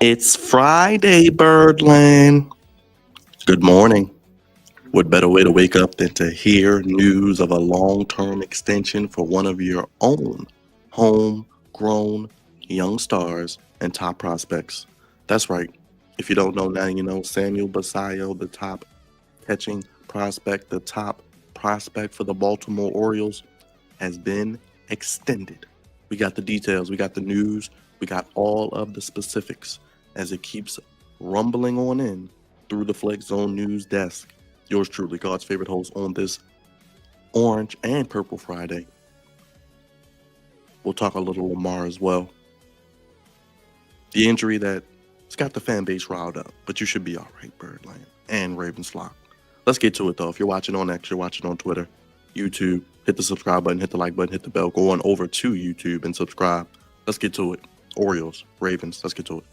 It's Friday, Birdland. Good morning. What better way to wake up than to hear news of a long-term extension for one of your own homegrown young stars and top prospects? That's right. If you don't know now, you know Samuel Basallo, the top catching prospect, the top prospect for the Baltimore Orioles, has been extended. We got the details, we got the news, we got all of the specifics as it keeps rumbling on in through the Flex Zone News desk. Yours truly, God's favorite host on this Orange and Purple Friday. We'll talk a little Lamar as well. The injury that's got the fan base riled up, but you should be all right, Birdland and Ravens Flock. Let's get to it, though. If you're watching on X, you're watching on Twitter, YouTube, hit the subscribe button, hit the like button, hit the bell, go on over to YouTube and subscribe. Let's get to it. Orioles, Ravens, let's get to it.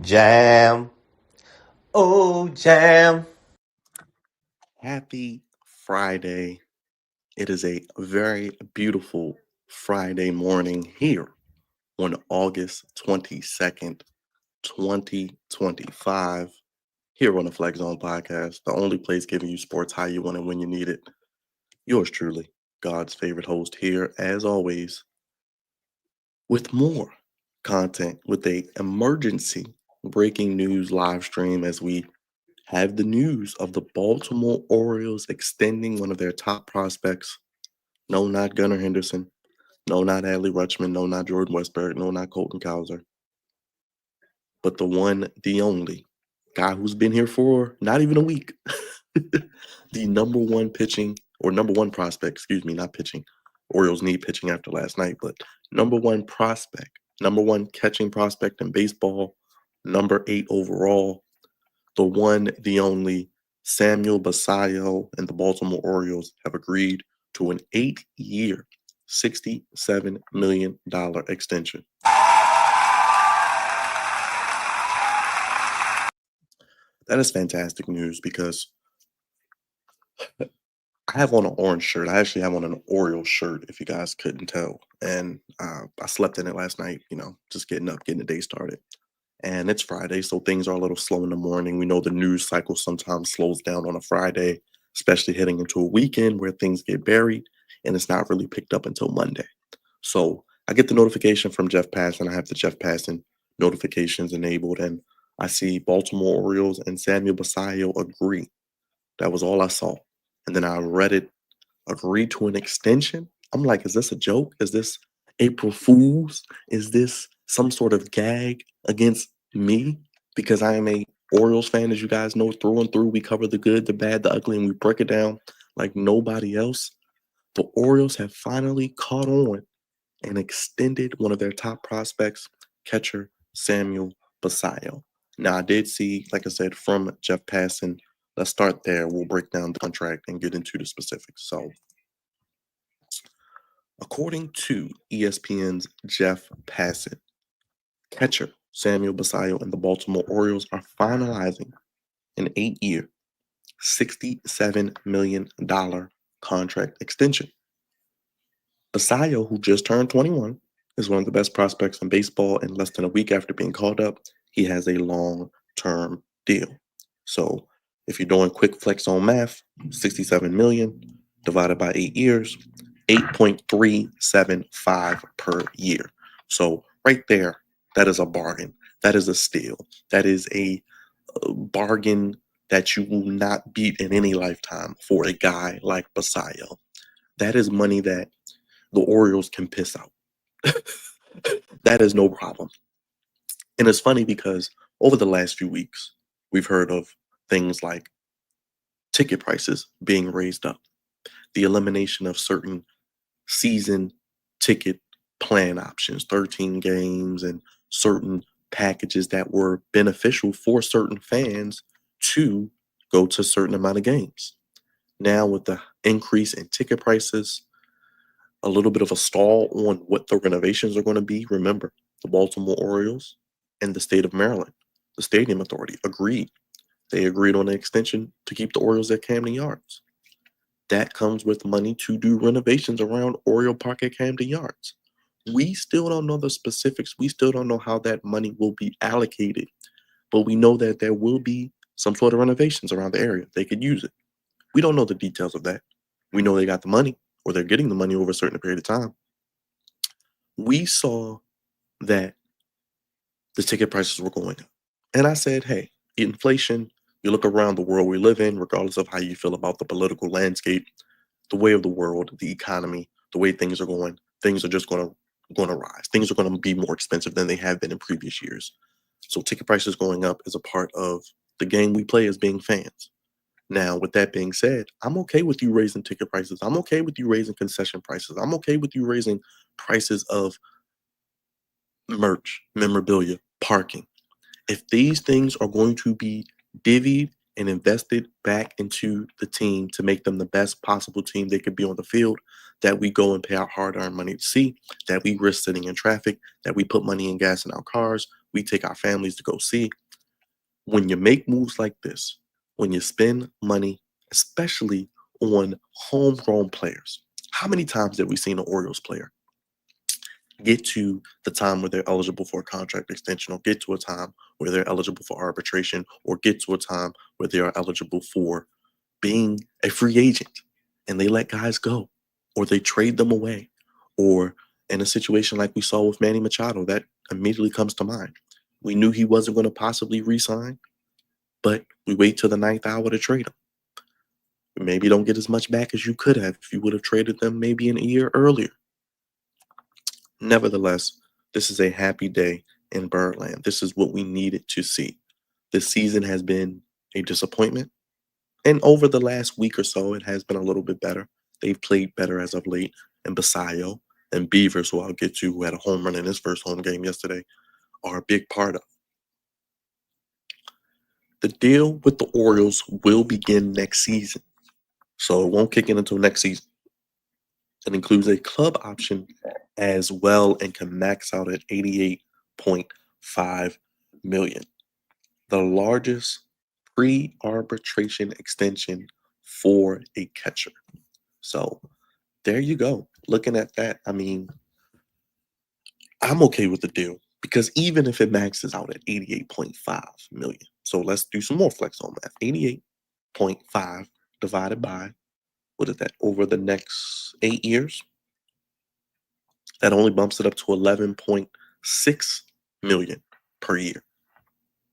Jam. Oh, jam. Happy Friday. It is a very beautiful Friday morning here on August 22nd, 2025, here on the Flex Zone Podcast, the only place giving you sports how you want it when you need it. Yours truly, God's favorite host here, as always, with more content, with a emergency breaking news live stream as we have the news of the Baltimore Orioles extending one of their top prospects. No, not Gunnar Henderson. No, not Adley Rutschman. No, not Jordan Westberg. No, not Colton Cowser. But the one, the only guy who's been here for not even a week. The number one prospect, excuse me, not pitching. Orioles need pitching after last night, but number one prospect, number one catching prospect in baseball, number 8 overall, the one, the only Samuel Basallo and the Baltimore Orioles have agreed to an 8-year, $67 million extension. That is fantastic news because I have on an orange shirt. I actually have on an Orioles shirt, if you guys couldn't tell. And I slept in it last night, just getting up, getting the day started. And it's Friday, so things are a little slow in the morning. We know the news cycle sometimes slows down on a Friday, especially heading into a weekend where things get buried and it's not really picked up until Monday. So I get the notification from Jeff Passan. I have the Jeff Passan notifications enabled, and I see Baltimore Orioles and Samuel Basallo agree. That was all I saw. And then I read it, agree to an extension. I'm like, is this a joke? Is this April Fools? Is this some sort of gag against me because I am a Orioles fan, as you guys know, through and through? We cover the good, the bad, the ugly, and we break it down like nobody else. The Orioles have finally caught on and extended one of their top prospects, catcher Samuel Basallo. Now, I did see, like I said, from Jeff Passan. Let's start there. We'll break down the contract and get into the specifics. So, according to ESPN's Jeff Passan, catcher Samuel Basallo and the Baltimore Orioles are finalizing an 8-year, $67 million contract extension. Basallo, who just turned 21, is one of the best prospects in baseball. And less than a week after being called up, he has a long-term deal. So if you're doing quick flex on math, 67 million divided by 8 years, 8.375 per year. So right there, that is a bargain. That is a steal. That is a bargain that you will not beat in any lifetime for a guy like Basallo. That is money that the Orioles can piss out. That is no problem. And it's funny because over the last few weeks, we've heard of things like ticket prices being raised up, the elimination of certain season ticket plan options, 13 games, and certain packages that were beneficial for certain fans to go to a certain amount of games. Now, with the increase in ticket prices, a little bit of a stall on what the renovations are going to be. Remember, the Baltimore Orioles and the state of Maryland, the stadium authority, agreed. They agreed on an extension to keep the Orioles at Camden Yards. That comes with money to do renovations around Oriole Park at Camden Yards. We still don't know the specifics. We still don't know how that money will be allocated, but we know that there will be some sort of renovations around the area. They could use it. We don't know the details of that. We know they got the money, or they're getting the money over a certain period of time. We saw that the ticket prices were going up. And I said, hey, inflation, you look around the world we live in, regardless of how you feel about the political landscape, the way of the world, the economy, the way things are going, things are just going to rise. Things are going to be more expensive than they have been in previous years. So ticket prices going up is a part of the game we play as being fans. Now, with that being said, I'm okay with you raising ticket prices. I'm okay with you raising concession prices. I'm okay with you raising prices of merch, memorabilia, parking. If these things are going to be divvied and invested back into the team to make them the best possible team they could be on the field, that we go and pay our hard-earned money to see, that we risk sitting in traffic, that we put money and gas in our cars, we take our families to go see. When you make moves like this, when you spend money, especially on homegrown players, how many times have we seen an Orioles player get to the time where they're eligible for a contract extension, or get to a time where they're eligible for arbitration, or get to a time where they are eligible for being a free agent, and they let guys go, or they trade them away, or in a situation like we saw with Manny Machado, that immediately comes to mind. We knew he wasn't going to possibly re-sign, but we wait till the ninth hour to trade him. Maybe don't get as much back as you could have if you would have traded them maybe a year earlier. Nevertheless, this is a happy day in Birdland. This is what we needed to see. This season has been a disappointment, and over the last week or so, it has been a little bit better. They've played better as of late, and Basallo and Beavers, who I'll get to, who had a home run in his first home game yesterday, are a big part of. The deal with the Orioles will begin next season, so it won't kick in until next season. It includes a club option as well and can max out at 88.5 million. The largest pre-arbitration extension for a catcher. So there you go. Looking at that, I mean, I'm okay with the deal because even if it maxes out at 88.5 million. So let's do some more flex on math. 88.5 divided by, what is that, over the next 8 years? That only bumps it up to 11.6 million per year.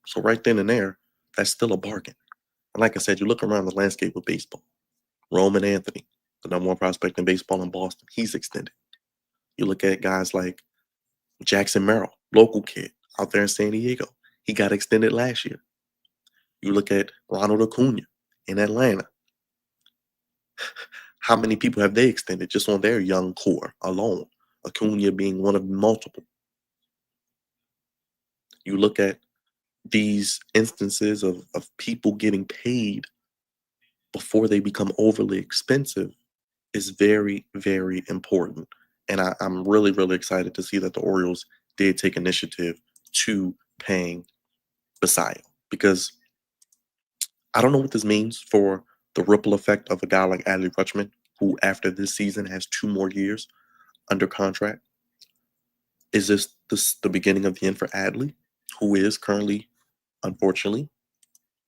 So right then and there, that's still a bargain. And like I said, you look around the landscape of baseball. Roman Anthony, the number one prospect in baseball in Boston, he's extended. You look at guys like Jackson Merrill, local kid out there in San Diego. He got extended last year. You look at Ronald Acuna in Atlanta. How many people have they extended just on their young core alone? Acuna being one of multiple. You look at these instances of people getting paid before they become overly expensive is very, very important. And I'm really, really excited to see that the Orioles did take initiative to paying Basallo because I don't know what this means for the ripple effect of a guy like Adley Rutschman, who after this season has 2 more years under contract. Is this the beginning of the end for Adley, who is currently, unfortunately,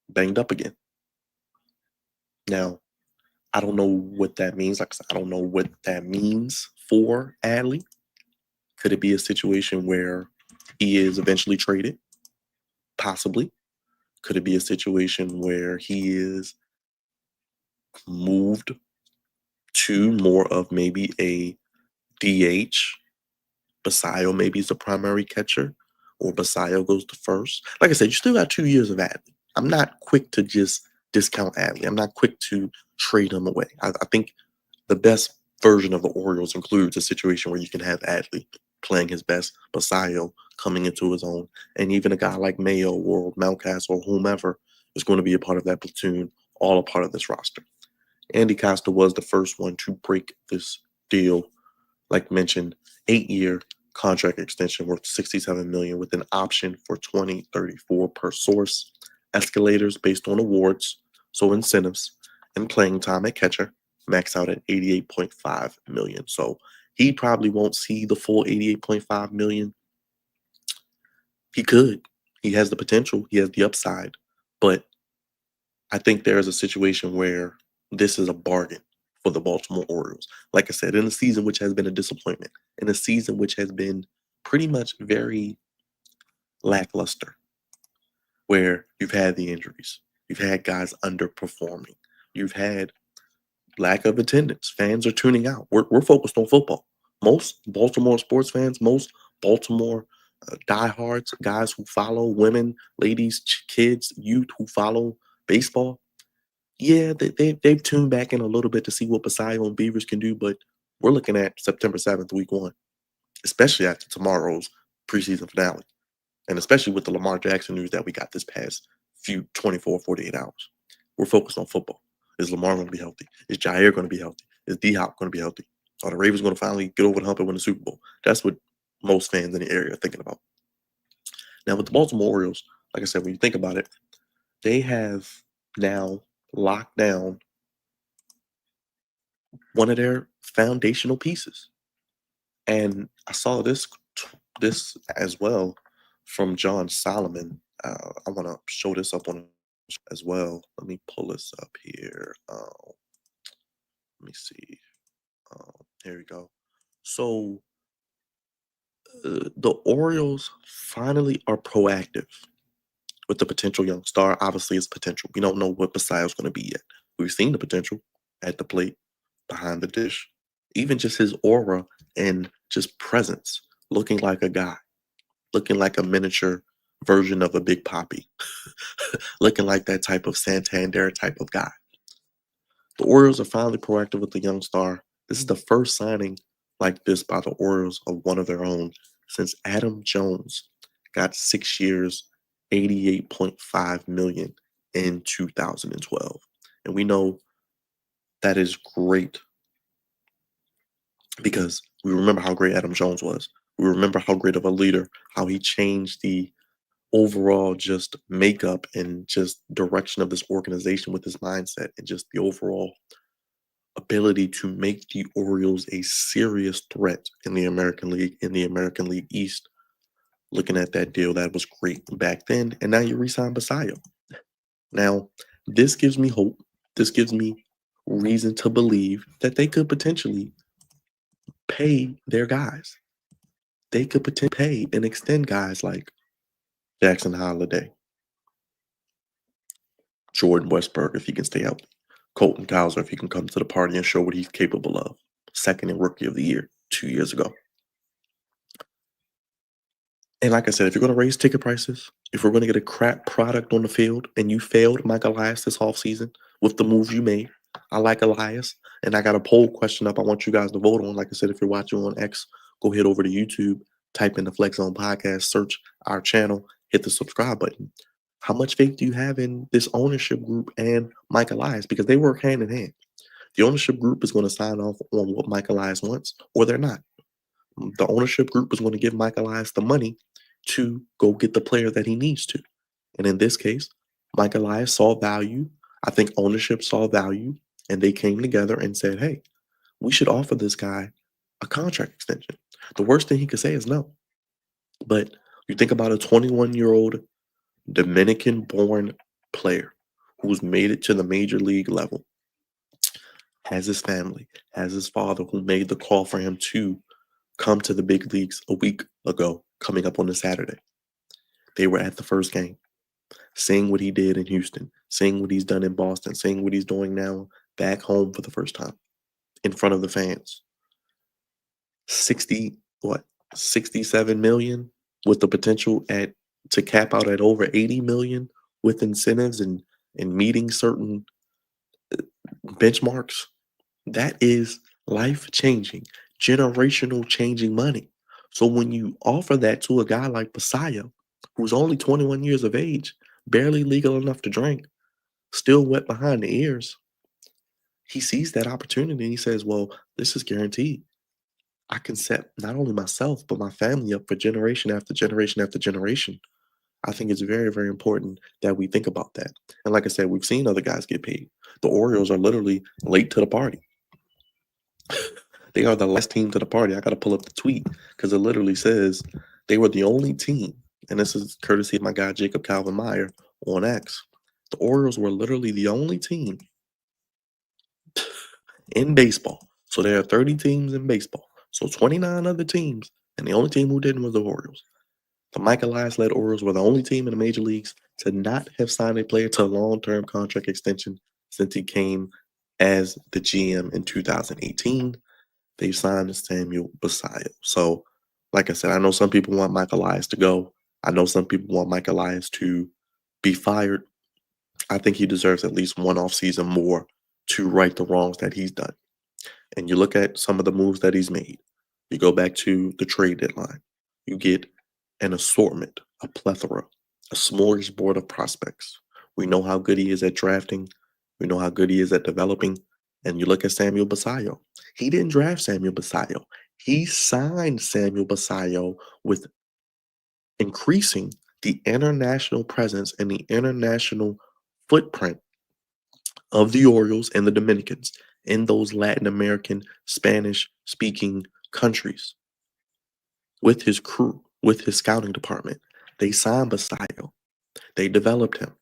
banged up again? Now, I don't know what that means. Like I said, I don't know what that means for Adley. Could it be a situation where he is eventually traded? Possibly. Could it be a situation where he is moved to more of maybe a DH? Basallo maybe is the primary catcher, or Basallo goes to first. Like I said, you still got 2 years of Adley. I'm not quick to just discount Adley. I'm not quick to trade him away. I think the best version of the Orioles includes a situation where you can have Adley playing his best, Basallo coming into his own, and even a guy like Mayo or Mountcastle or whomever is going to be a part of that platoon, all a part of this roster. Andy Costa was the first one to break this deal, like mentioned, 8-year contract extension worth $67 million with an option for 2034 per source, escalators based on awards, so incentives, and playing time at catcher max out at 88.5 million. So he probably won't see the full 88.5 million. He could. He has the potential, he has the upside, but I think there is a situation where this is a bargain for the Baltimore Orioles. Like I said, in a season which has been a disappointment, in a season which has been pretty much very lackluster, where you've had the injuries, you've had guys underperforming, you've had lack of attendance. Fans are tuning out. We're focused on football. Most Baltimore sports fans, most Baltimore diehards, guys who follow women, ladies, kids, youth who follow baseball, yeah, they've tuned back in a little bit to see what Basallo and Beavers can do, but we're looking at September 7th, week 1, especially after tomorrow's preseason finale, and especially with the Lamar Jackson news that we got this past few 24, 48 hours. We're focused on football. Is Lamar going to be healthy? Is Jair going to be healthy? Is D-Hop going to be healthy? Are the Ravens going to finally get over the hump and win the Super Bowl? That's what most fans in the area are thinking about. Now, with the Baltimore Orioles, like I said, when you think about it, they have now locked down one of their foundational pieces. And I saw this as well from John Solomon. I want to show this up on as well. Let me pull this up here. Let me see. Here we go. So the Orioles finally are proactive with the potential young star. Obviously, it's potential. We don't know what Basallo's going to be yet. We've seen the potential at the plate, behind the dish, even just his aura and just presence, looking like a guy, looking like a miniature version of a Big Poppy, looking like that type of Santander type of guy. The Orioles are finally proactive with the young star. This is the first signing like this by the Orioles of one of their own since Adam Jones got 6 years, 88.5 million in 2012. And we know that is great because we remember how great Adam Jones was. We remember how great of a leader, how he changed the overall just makeup and just direction of this organization with his mindset and just the overall ability to make the Orioles a serious threat in the American League, in the American League East. Looking at that deal, that was great back then. And now you resign Basallo. Now, this gives me hope. This gives me reason to believe that they could potentially pay their guys. They could potentially pay and extend guys like Jackson Holiday, Jordan Westberg if he can stay healthy, Colton Cowser if he can come to the party and show what he's capable of. Second in Rookie of the Year 2 years ago. And like I said, if you're going to raise ticket prices, if we're going to get a crap product on the field, and you failed Mike Elias this offseason with the move you made, I like Elias. And I got a poll question up I want you guys to vote on. Like I said, if you're watching on X, go head over to YouTube, type in the Flex Zone Podcast, search our channel, hit the subscribe button. How much faith do you have in this ownership group and Mike Elias? Because they work hand in hand. The ownership group is going to sign off on what Mike Elias wants, or they're not. The ownership group is going to give Mike Elias the money to go get the player that he needs to. And in this case, Mike Elias saw value. I think ownership saw value, and they came together and said, hey, we should offer this guy a contract extension. The worst thing he could say is no. But you think about a 21-year-old Dominican born player who's made it to the major league level, has his family, has his father who made the call for him to come to the big leagues a week ago, coming up on a Saturday. They were at the first game, seeing what he did in Houston, seeing what he's done in Boston, seeing what he's doing now back home for the first time in front of the fans. 60, what, 67 million with the potential to cap out at over 80 million with incentives and meeting certain benchmarks. That is life changing, generational changing money. So when you offer that to a guy like Basallo, who's only 21 years of age, barely legal enough to drink, still wet behind the ears, he sees that opportunity and he says, well, this is guaranteed. I can set not only myself, but my family up for generation after generation after generation. I think it's very, very important that we think about that. And like I said, we've seen other guys get paid. The Orioles are literally late to the party. They are the last team to the party. I got to pull up the tweet because it literally says they were the only team, and this is courtesy of my guy Jacob Calvin Meyer on X. The Orioles were literally the only team in baseball. So there are 30 teams in baseball. So 29 other teams, and the only team who didn't was the Orioles. The Mike Elias-led Orioles were the only team in the major leagues to not have signed a player to a long-term contract extension since he came as the GM in 2018. They signed Samuel Basallo. So, like I said, I know some people want Mike Elias to go. I know some people want Mike Elias to be fired. I think he deserves at least one offseason more to right the wrongs that he's done. And you look at some of the moves that he's made. You go back to the trade deadline. You get an assortment, a plethora, a smorgasbord of prospects. We know how good he is at drafting. We know how good he is at developing. And you look at Samuel Basallo. He didn't draft Samuel Basallo. He signed Samuel Basallo with increasing the international presence and the international footprint of the Orioles and the Dominicans in those Latin American Spanish speaking countries with his crew, with his scouting department. They signed Basallo. They developed him.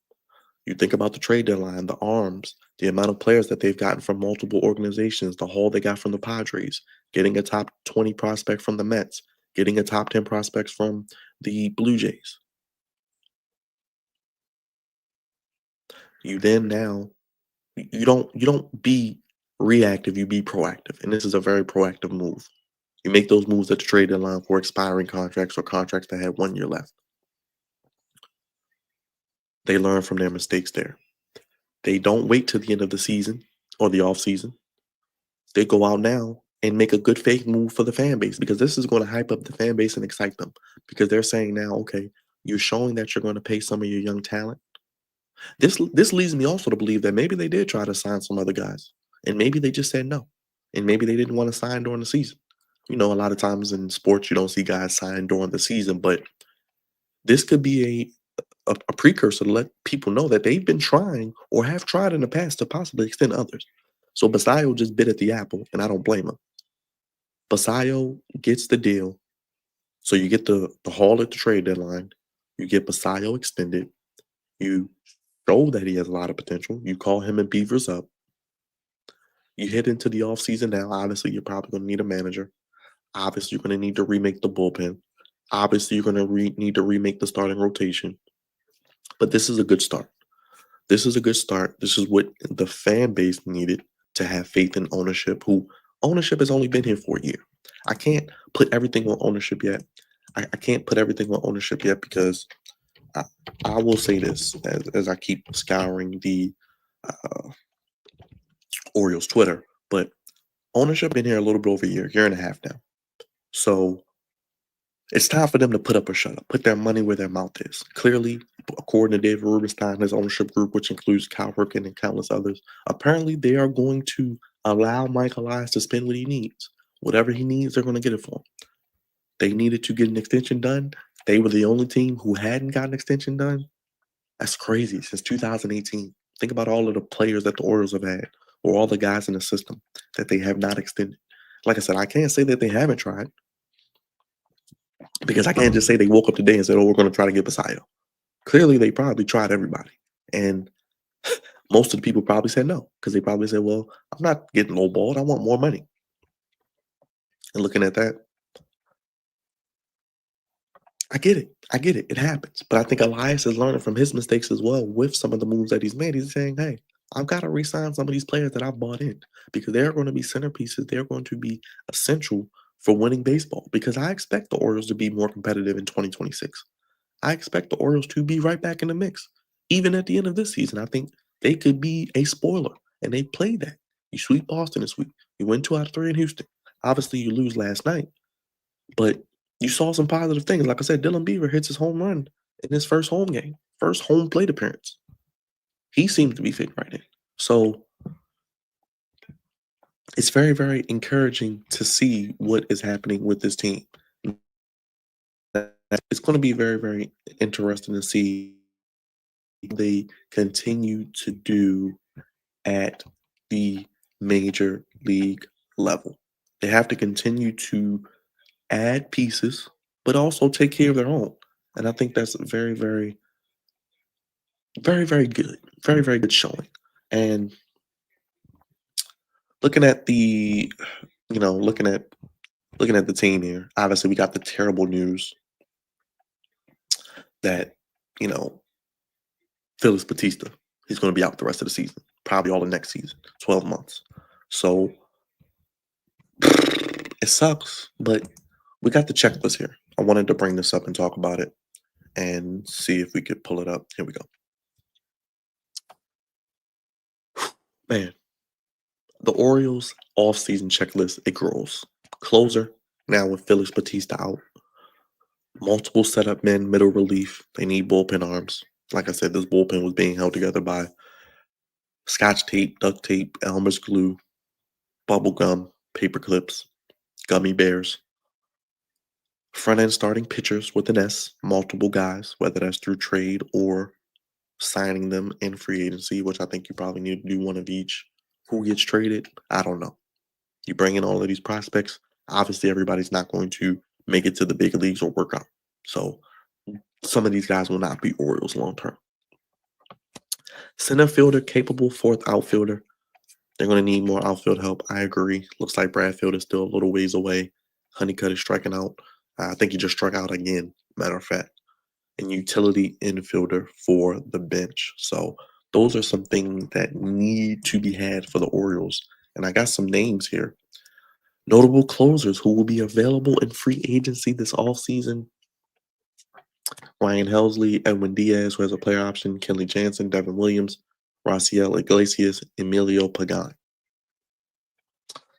You think about the trade deadline, the arms, the amount of players that they've gotten from multiple organizations, the haul they got from the Padres, getting a top 20 prospect from the Mets, getting a top 10 prospects from the Blue Jays. You then now you don't be reactive, you be proactive. And this is a very proactive move. You make those moves at the trade deadline for expiring contracts or contracts that had 1 year left. They learn from their mistakes there. They don't wait till the end of the season or the off season. They go out now and make a good faith move for the fan base because this is going to hype up the fan base and excite them because they're saying now, okay, you're showing that you're going to pay some of your young talent. This leads me also to believe that maybe they did try to sign some other guys and maybe they just said no. And maybe they didn't want to sign during the season. You know, a lot of times in sports you don't see guys sign during the season, but this could be a precursor to let people know that they've been trying or have tried in the past to possibly extend others. So Basallo just bit at the apple, and I don't blame him. Basallo gets the deal. So you get the haul at the trade deadline. You get Basallo extended. You show that he has a lot of potential. You call him and Beavers up. You head into the offseason now. Obviously, you're probably going to need a manager. Obviously, you're going to need to remake the bullpen. Obviously, you're going to need to remake the starting rotation. But this is a good start. This is a good start. This is what the fan base needed to have faith in ownership, who ownership has only been here for a year. I can't put everything on ownership yet. I can't put everything on ownership yet because I, I will say this as I keep scouring the uh, Orioles Twitter, but ownership been here a little bit over a year and a half now. So it's time for them to put up or shut up, put their money where their mouth is. Clearly, according to David Rubenstein, his ownership group, which includes Cal Ripken and countless others, apparently they are going to allow Mike Elias to spend what he needs. Whatever he needs, they're going to get it for him. They needed to get an extension done. They were the only team who hadn't got an extension done. That's crazy. Since 2018. Think about all of the players that the Orioles have had, or all the guys in the system that they have not extended. Like I said, I can't say that they haven't tried because I can't just say they woke up today and said, "Oh, we're going to try to get Basallo." Clearly, they probably tried everybody, and most of the people probably said no because they probably said, "Well, I'm not getting lowballed. I want more money." And looking at that, I get it. I get it. It happens. But I think Elias is learning from his mistakes as well with some of the moves that he's made. He's saying, hey, I've got to re-sign some of these players that I've bought in because they're going to be centerpieces. They're going to be essential for winning baseball because I expect the Orioles to be more competitive in 2026. I expect the Orioles to be right back in the mix. Even at the end of this season, I think they could be a spoiler. And they played that. You sweep Boston this week. You win 2 out of 3 in Houston. Obviously, you lose last night. But you saw some positive things. Like I said, Dylan Beaver hits his home run in his first home game, first home plate appearance. He seems to be fitting right in. So it's very, very encouraging to see what is happening with this team. It's going to be very, very interesting to see they continue to do at the major league level. They have to continue to add pieces, but also take care of their own. And I think that's very, very, very, very good. Very, very good showing. And looking at the, looking at the team here, obviously we got the terrible news that, you know, Phyllis Batista, he's going to be out the rest of the season, probably all the next season, 12 months. So it sucks, but we got the checklist here. I wanted to bring this up and talk about it and see if we could pull it up. Here we go. Man, the Orioles off-season checklist, it grows. Closer, now with Phyllis Batista out. Multiple setup men, middle relief. They need bullpen arms. Like I said, this bullpen was being held together by scotch tape, duct tape, Elmer's glue, bubble gum, paper clips, gummy bears. Front end starting pitchers with an S, multiple guys, whether that's through trade or signing them in free agency, which I think you probably need to do one of each. Who gets traded? I don't know. You bring in all of these prospects, obviously everybody's not going to make it to the big leagues or work out. So some of these guys will not be Orioles long term. Center fielder, capable fourth outfielder. They're going to need more outfield help. I agree. Looks like Bradfield is still a little ways away. Honeycutt is striking out. I think he just struck out again, matter of fact. And utility infielder for the bench. So those are some things that need to be had for the Orioles. And I got some names here. Notable closers who will be available in free agency this offseason. Ryan Helsley, Edwin Diaz, who has a player option, Kenley Jansen, Devin Williams, Raciel Iglesias, Emilio Pagan.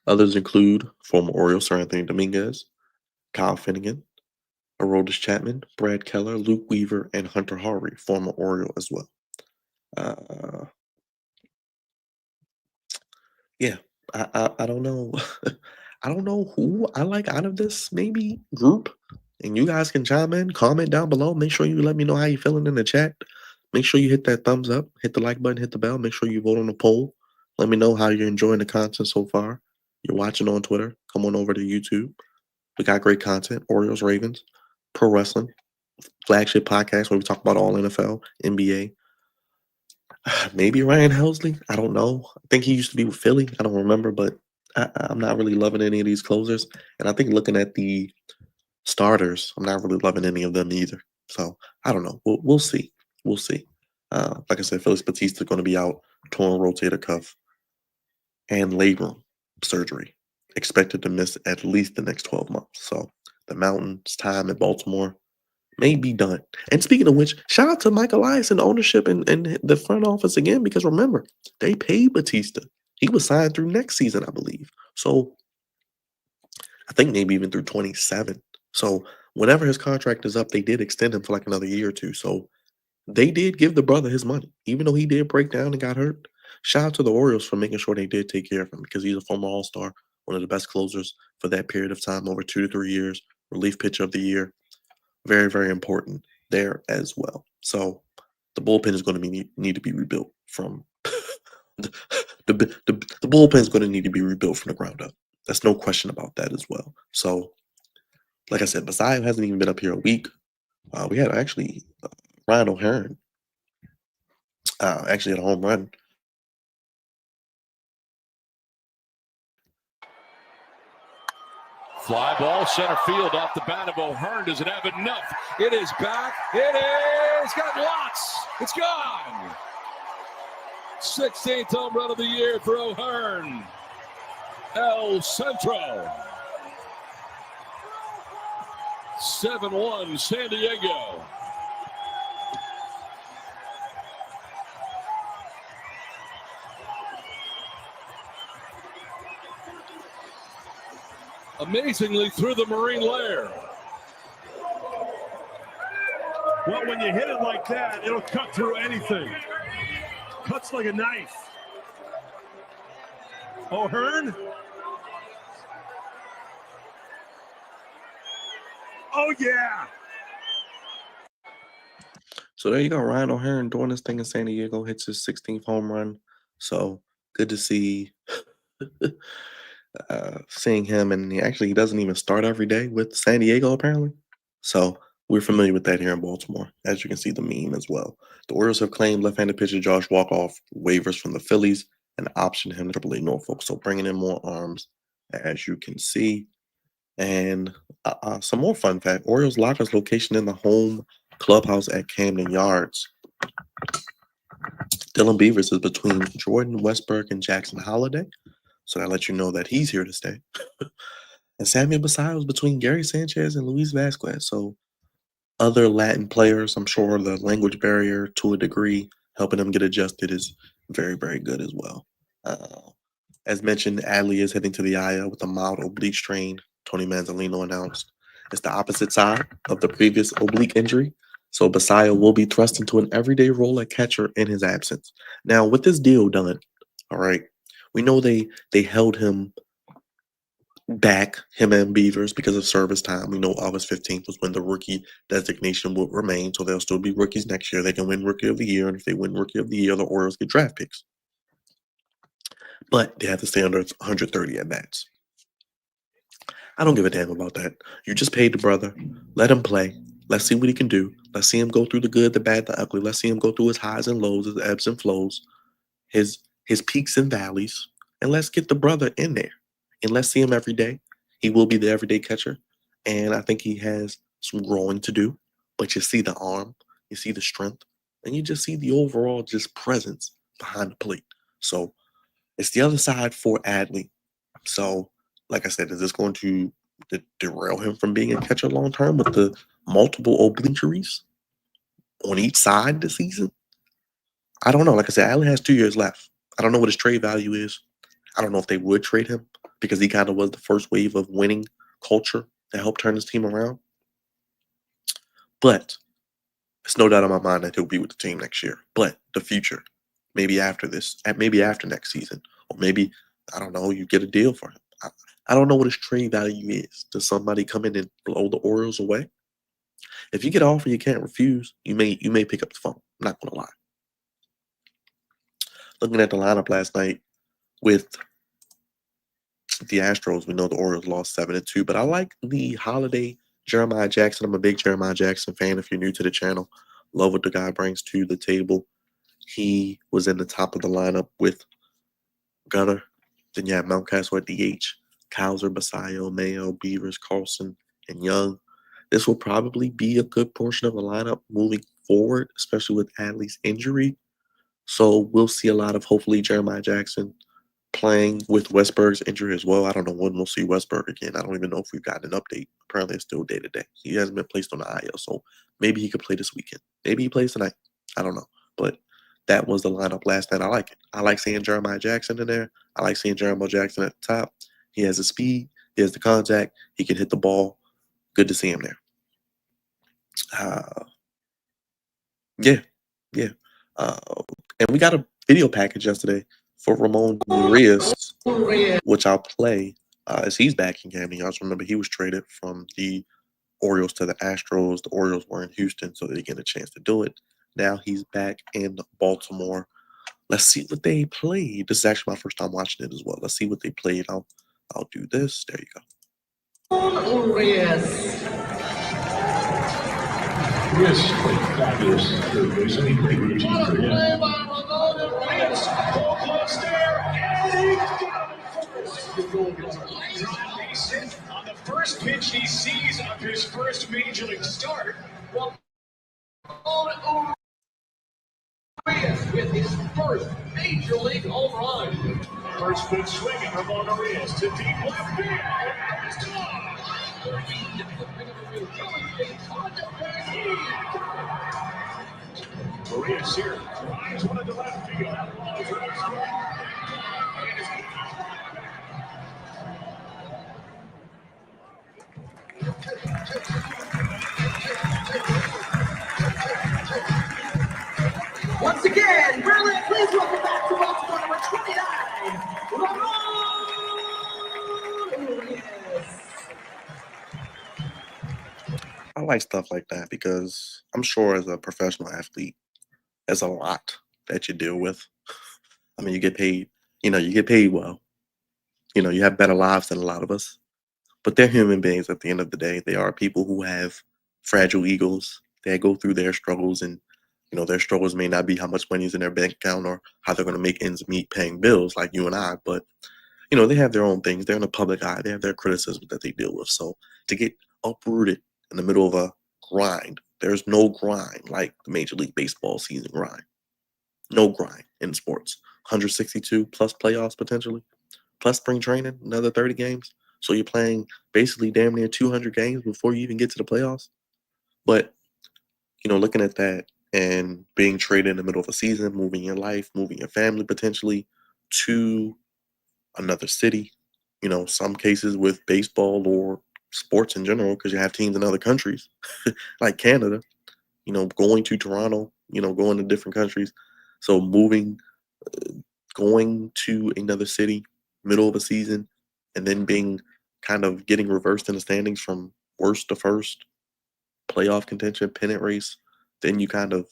Others include former Orioles Sir Anthony Dominguez, Kyle Finnegan, Aroldis Chapman, Brad Keller, Luke Weaver, and Hunter Harvey, former Oriole as well. Yeah, I don't know. I don't know who I like out of this maybe group. And you guys can chime in, comment down below. Make sure you let me know how you're feeling in the chat. Make sure you hit that thumbs up, hit the like button, hit the bell. Make sure you vote on the poll. Let me know how you're enjoying the content so far. You're watching on Twitter. Come on over to YouTube. We got great content. Orioles, Ravens, pro wrestling, flagship podcast where we talk about all NFL, NBA. Maybe Ryan Helsley. I don't know. I think he used to be with Philly. I don't remember, but I'm not really loving any of these closers. And I think looking at the starters, I'm not really loving any of them either. So I don't know. We'll see. We'll see. Like I said, Felix Batista going to be out, torn rotator cuff, and labrum surgery. Expected to miss at least the next 12 months. So the Mountains' time at Baltimore may be done. And speaking of which, shout out to Mike Elias and the ownership and the front office again, because remember, they paid Batista. He was signed through next season, I believe. So I think maybe even through 27. So whenever his contract is up, they did extend him for like another year or two. So they did give the brother his money, even though he did break down and got hurt. Shout out to the Orioles for making sure they did take care of him because he's a former All Star, one of the best closers for that period of time, over 2 to 3 years, relief pitcher of the year. Very, very important there as well. So the bullpen is going to need to be rebuilt from the, the bullpen is going to need to be rebuilt from the ground up. There's no question about that as well. So, like I said, Basallo hasn't even been up here a week. We had actually Ryan O'Hearn actually had a home run. Fly ball, center field off the bat of O'Hearn. Does it have enough? It is back. It is. Got lots. It's gone. 16th home run of the year for O'Hearn. El Centro. 7-1 San Diego. Amazingly through the marine layer. Well, when you hit it like that, it'll cut through anything. Cuts like a knife. O'Hearn. Oh, yeah. So there you go. Ryan O'Hearn doing his thing in San Diego, hits his 16th home run. So good to see seeing him. And he doesn't even start every day with San Diego, apparently. So we're familiar with that here in Baltimore. As you can see, the meme as well. The Orioles have claimed left-handed pitcher Josh Walkoff waivers from the Phillies and optioned him to AAA Norfolk. So bringing in more arms, as you can see. And some more fun fact: Orioles lockers location in the home clubhouse at Camden Yards. Dylan Beavers is between Jordan Westberg and Jackson Holiday, so that lets you know that he's here to stay. And Samuel Basallo is between Gary Sanchez and Luis Vasquez. So other Latin players, I'm sure the language barrier to a degree, helping them get adjusted is very, very good as well. As mentioned, Adley is heading to the IL with a mild oblique strain. Tony Manzolino announced. It's the opposite side of the previous oblique injury. So Basallo will be thrust into an everyday role at catcher in his absence. Now, with this deal done, all right, we know they held him back, him and Beavers, because of service time. We know August 15th was when the rookie designation would remain, so they'll still be rookies next year. They can win Rookie of the Year, and if they win Rookie of the Year, the Orioles get draft picks. But they have to stay under 130 at bats. I don't give a damn about that. You just paid the brother. Let him play. Let's see what he can do. Let's see him go through the good, the bad, the ugly. Let's see him go through his highs and lows, his ebbs and flows, his peaks and valleys. And let's get the brother in there. And let's see him every day. He will be the everyday catcher. And I think he has some growing to do. But you see the arm, you see the strength, and you just see the overall just presence behind the plate. So it's the other side for Adley. So, like I said, is this going to derail him from being a catcher long term with the multiple oblique injuries on each side this season? I don't know. Like I said, Adley has 2 years left. I don't know what his trade value is. I don't know if they would trade him because he kind of was the first wave of winning culture that helped turn his team around. But it's no doubt in my mind that he'll be with the team next year. But the future, maybe after this, maybe after next season, or maybe, I don't know, you get a deal for him. I don't know what his trade value is. Does somebody come in and blow the Orioles away? If you get an offer you can't refuse, you may pick up the phone. I'm not gonna lie. Looking at the lineup last night with the Astros, we know the Orioles lost 7-2, but I like the Holiday Jeremiah Jackson. I'm a big Jeremiah Jackson fan. If you're new to the channel, love what the guy brings to the table. He was in the top of the lineup with Gunnar. Then you have Mountcastle at DH, Kowser, Basallo, Mayo, Beavers, Carlson, and Young. This will probably be a good portion of the lineup moving forward, especially with Adley's injury. So we'll see a lot of, hopefully, Jeremiah Jackson playing with Westberg's injury as well. I don't know when we'll see Westberg again. I don't even know if we've gotten an update. Apparently, it's still day to day. He hasn't been placed on the IL, so maybe he could play this weekend. Maybe he plays tonight. I don't know. But that was the lineup last night. I like it. I like seeing Jeremiah Jackson in there. I like seeing Jeremiah Jackson at the top. He has the speed. He has the contact. He can hit the ball. Good to see him there. Yeah. And we got a video package yesterday for Ramon Urias, which I'll play as he's back in Camden Yards. Remember, he was traded from the Orioles to the Astros. The Orioles were in Houston, so they get a chance to do it. Now he's back in Baltimore. Let's see what they played. This is actually my first time watching it as well. Let's see what they played. I'll do this. There you go. Urias. Urias played fabulous in third base. I mean, great routine for him. Play by Ramon Urias. Ball close there, and he got it first. The goal gets a base hit on the first pitch he sees of his first major league start. Ramon Urias with his first major league home run. First pitch swinging, Ramon Urias to deep left field. It's gone. Urias here drives one into left field. Once again, Berlin, please welcome back to Baltimore number 29, Ramon Urias. I like stuff like that because I'm sure as a professional athlete, there's a lot that you deal with. I mean, you get paid, you get paid well. You have better lives than a lot of us, but they're human beings at the end of the day. They are people who have fragile egos. They go through their struggles, and their struggles may not be how much money is in their bank account or how they're going to make ends meet paying bills like you and I, but they have their own things. They're in the public eye. They have their criticism that they deal with. So to get uprooted in the middle of a grind, there's no grind like the Major League Baseball season grind. No grind in sports. 162 plus playoffs potentially, plus spring training, another 30 games. So you're playing basically damn near 200 games before you even get to the playoffs. But, looking at that and being traded in the middle of a season, moving your life, moving your family potentially to another city, some cases with baseball or sports in general, because you have teams in other countries like Canada, going to Toronto, going to different countries. So moving, going to another city, middle of a season, and then being kind of getting reversed in the standings from worst to first, playoff contention, pennant race, then you kind of,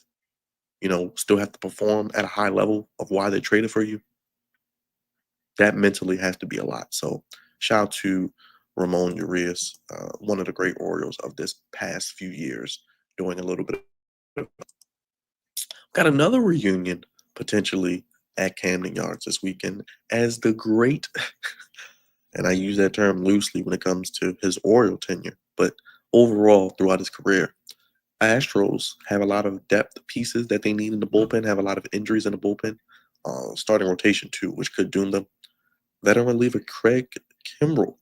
still have to perform at a high level of why they traded for you. That mentally has to be a lot. So shout out to Ramon Urias, one of the great Orioles of this past few years, doing a little bit of. Got another reunion potentially at Camden Yards this weekend as the great, and I use that term loosely when it comes to his Oriole tenure, but overall throughout his career, Astros have a lot of depth pieces that they need in the bullpen, have a lot of injuries in the bullpen, starting rotation too, which could doom them. Veteran reliever Craig Kimbrell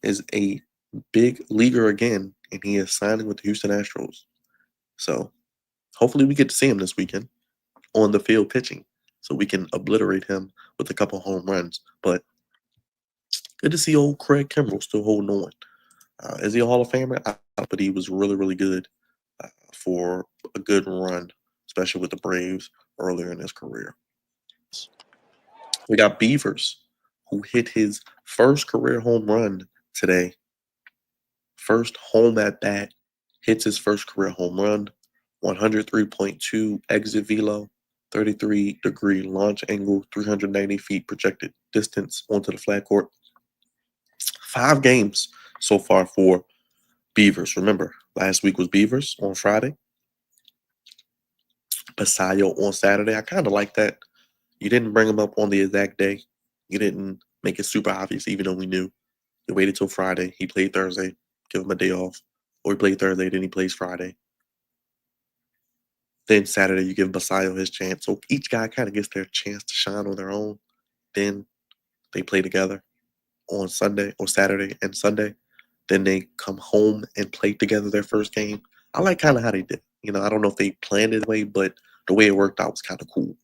is a big leaguer again, and he is signing with the Houston Astros. So hopefully we get to see him this weekend on the field pitching so we can obliterate him with a couple home runs. But good to see old Craig Kimbrell still holding on. Is he a Hall of Famer? But he was really, really good for a good run, especially with the Braves earlier in his career. We got Beavers, who hit his first career home run today. First home at bat, hits his first career home run, 103.2 exit velo, 33-degree launch angle, 390 feet projected distance onto the flat court. 5 games so far for Beavers. Remember, last week was Beavers on Friday. Basallo on Saturday. I kind of like that. You didn't bring him up on the exact day. You didn't make it super obvious, even though we knew. You waited till Friday. He played Thursday. Give him a day off. Or he played Thursday, then he plays Friday. Then Saturday, you give Basallo his chance. So each guy kind of gets their chance to shine on their own. Then they play together on Sunday or Saturday and Sunday. Then they come home and play together their first game. I like kind of how they did. I don't know if they planned it that way, but the way it worked out was kind of cool.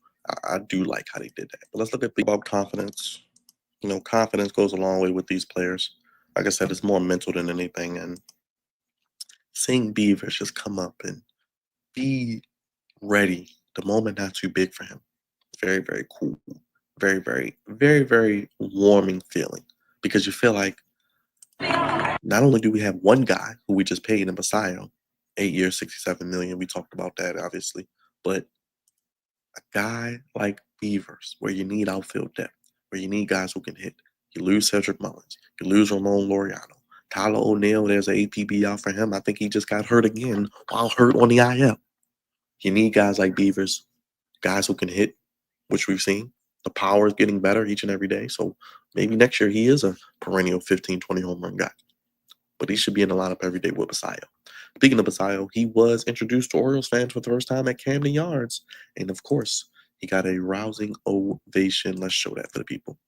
I do like how they did that. But let's look at about confidence. Confidence goes a long way with these players. Like I said, it's more mental than anything. And seeing Beavers just come up and be ready, the moment not too big for him. Very, very cool. Very, very, very, very warming feeling because you feel like not only do we have one guy who we just paid in Basallo, 8 years, 67 million. We talked about that obviously, but a guy like Beavers, where you need outfield depth, where you need guys who can hit. You lose Cedric Mullins, you lose Ramon Laureano, Tyler O'Neill. There's an APB out for him. I think he just got hurt again while hurt on the IL. You need guys like Beavers, guys who can hit, which we've seen. The power is getting better each and every day. So maybe next year he is a perennial 15, 20 home run guy. But he should be in the lineup every day with Basallo. Speaking of Basallo, he was introduced to Orioles fans for the first time at Camden Yards. And of course, he got a rousing ovation. Let's show that for the people.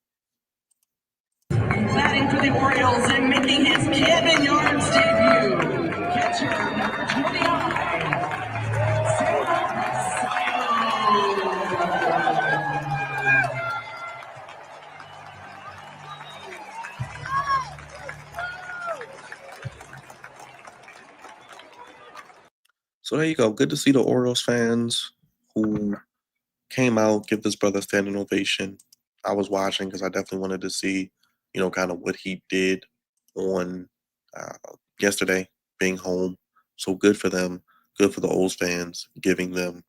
Batting for the Orioles and making his Camden Yards debut, catcher number 29, So there you go. Good to see the Orioles fans who came out, give this brother a standing ovation. I was watching because I definitely wanted to see, kind of what he did on yesterday, being home. So good for them. Good for the Orioles fans, giving them,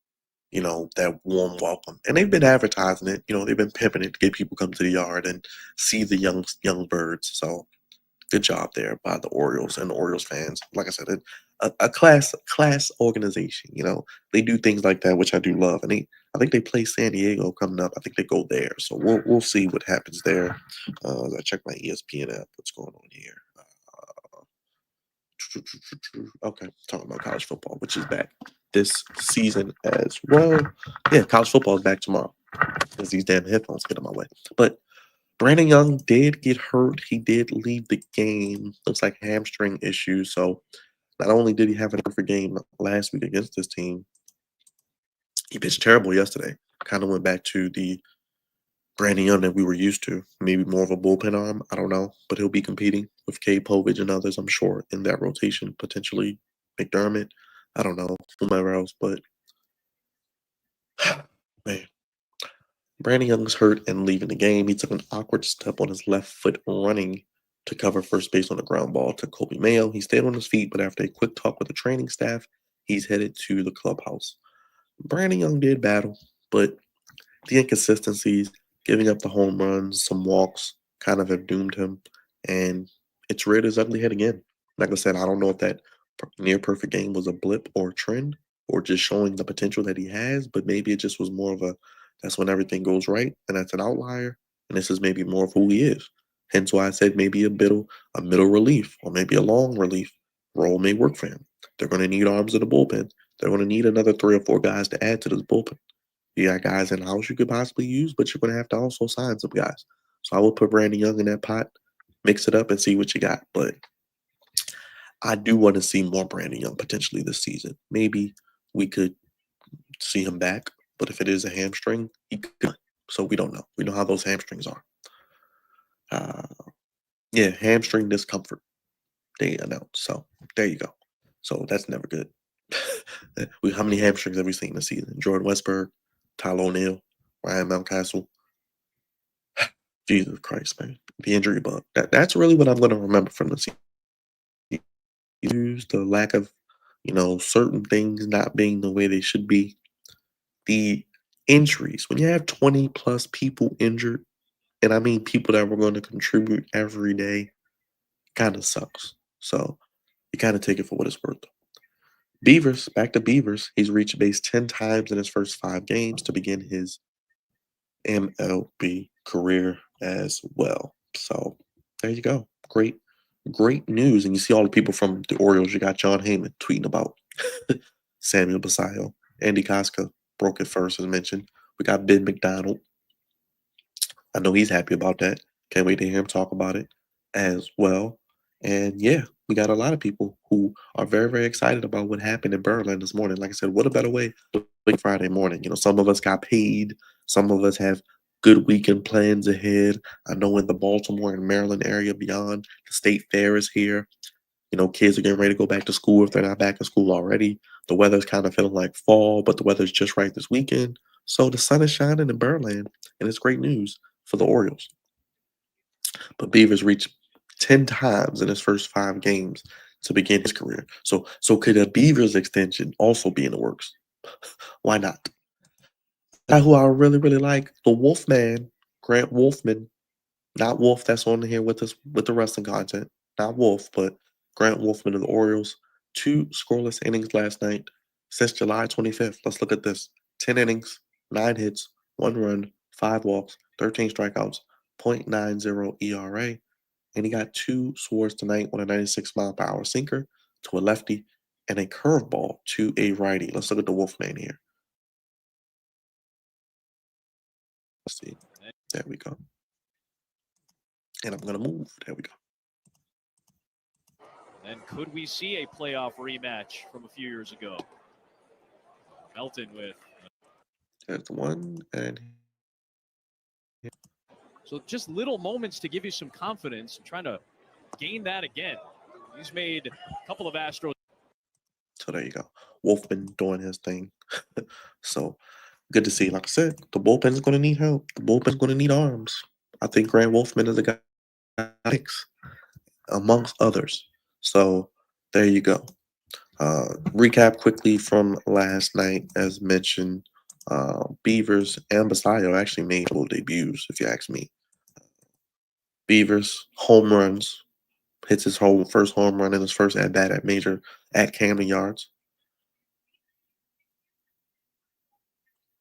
that warm welcome. And they've been advertising it. They've been pimping it to get people come to the yard and see the young birds. So good job there by the Orioles and the Orioles fans. Like I said, a class organization. They do things like that, which I do love. And I think they play San Diego coming up. I think they go there, so we'll see what happens there. As I check my ESPN app, what's going on here? Okay, talking about college football, which is back this season as well. Yeah, college football is back tomorrow. As these damn headphones get in my way, but Brandon Young did get hurt. He did leave the game. Looks like hamstring issues. So not only did he have a perfect game last week against this team, he pitched terrible yesterday. Kind of went back to the Brandon Young that we were used to. Maybe more of a bullpen arm. I don't know. But he'll be competing with K. Povich and others, I'm sure, in that rotation. Potentially McDermott. I don't know. Whomever else. But, man. Brandon Young's hurt and leaving the game. He took an awkward step on his left foot running to cover first base on a ground ball to Kobe Mayo. He stayed on his feet, but after a quick talk with the training staff, he's headed to the clubhouse. Brandon Young did battle, but the inconsistencies, giving up the home runs, some walks, kind of have doomed him, and it's reared his ugly head again. Like I said, I don't know if that near perfect game was a blip or a trend or just showing the potential that he has, but maybe it just was more of a that's when everything goes right, and that's an outlier, and this is maybe more of who he is. Hence why I said maybe a middle relief or maybe a long relief role may work for him. They're going to need arms in the bullpen. They're going to need another 3 or 4 guys to add to this bullpen. You got guys in house you could possibly use, but you're going to have to also sign some guys. So I would put Brandon Young in that pot, mix it up, and see what you got. But I do want to see more Brandon Young potentially this season. Maybe we could see him back, but if it is a hamstring, he could. So we don't know. We know how those hamstrings are. Yeah, hamstring discomfort, they announced. So there you go. So that's never good. How many hamstrings have we seen this season? Jordan Westberg, Tyler O'Neill, Ryan Mountcastle. Jesus Christ, man. The injury bug. That's really what I'm going to remember from the season. The lack of, certain things not being the way they should be. The injuries. When you have 20 plus people injured, and I mean people that were going to contribute every day, kind of sucks. So you kind of take it for what it's worth. Beavers, back to Beavers. He's reached base 10 times in his first 5 games to begin his MLB career as well. So there you go. Great news. And you see all the people from the Orioles. You got John Heyman tweeting about Samuel Basallo. Andy Koska broke it first, as mentioned. We got Ben McDonald. I know he's happy about that. Can't wait to hear him talk about it as well. And yeah, we got a lot of people who are very, very excited about what happened in Berlin this morning. Like I said, what a better way to wake Friday morning? You know, some of us got paid, some of us have good weekend plans ahead. I know in the Baltimore and Maryland area beyond, the state fair is here. You know, kids are getting ready to go back to school if they're not back in school already. The weather's kind of feeling like fall, but the weather's just right this weekend. So the sun is shining in Berlin, and it's great news for the Orioles. But Beavers reached 10 times in his first 5 games to begin his career. So could a Beavers extension also be in the works? Why not? Guy who I really, really like, the Wolfman, Grant Wolfman. Not Wolf that's on here with us with the wrestling content. Not Wolf, but Grant Wolfman of the Orioles. 2 scoreless innings last night since July 25th. Let's look at this. 10 innings, 9 hits, 1 run, 5 walks, 13 strikeouts, .90 ERA. And he got 2 swords tonight on a 96-mile-per-hour sinker to a lefty and a curveball to a righty. Let's look at the Wolfman here. Let's see. There we go. And I'm going to move. There we go. And could we see a playoff rematch from a few years ago? Melton with. There's one. And so just little moments to give you some confidence, trying to gain that again. He's made a couple of Astros. So there you go. Wolfman doing his thing. So good to see. Like I said, the bullpen's going to need help. The bullpen's going to need arms. I think Grant Wolfman is a guy amongst others. So there you go. Recap quickly from last night, as mentioned. Beavers and Basallo actually made full debuts, if you ask me. Beavers home runs, hits his first home run in his first at bat at Camden Yards.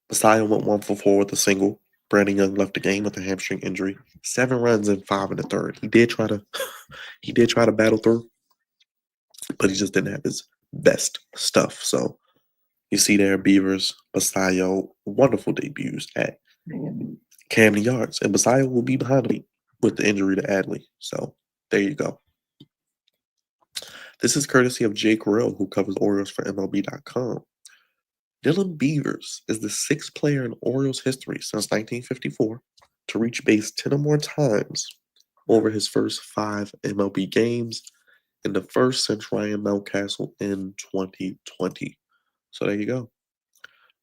Basallo went 1 for 4 with a single. Brandon Young left the game with a hamstring injury. 7 runs in 5 in the third. He did try to battle through, but he just didn't have his best stuff. So you see there, Beavers, Basallo, wonderful debuts at Camden Yards. And Basallo will be behind me with the injury to Adley. So there you go. This is courtesy of Jake Rill, who covers Orioles for MLB.com. Dylan Beavers is the 6th player in Orioles history since 1954 to reach base 10 or more times over his first 5 MLB games, and the first since Ryan Mountcastle in 2020. So there you go.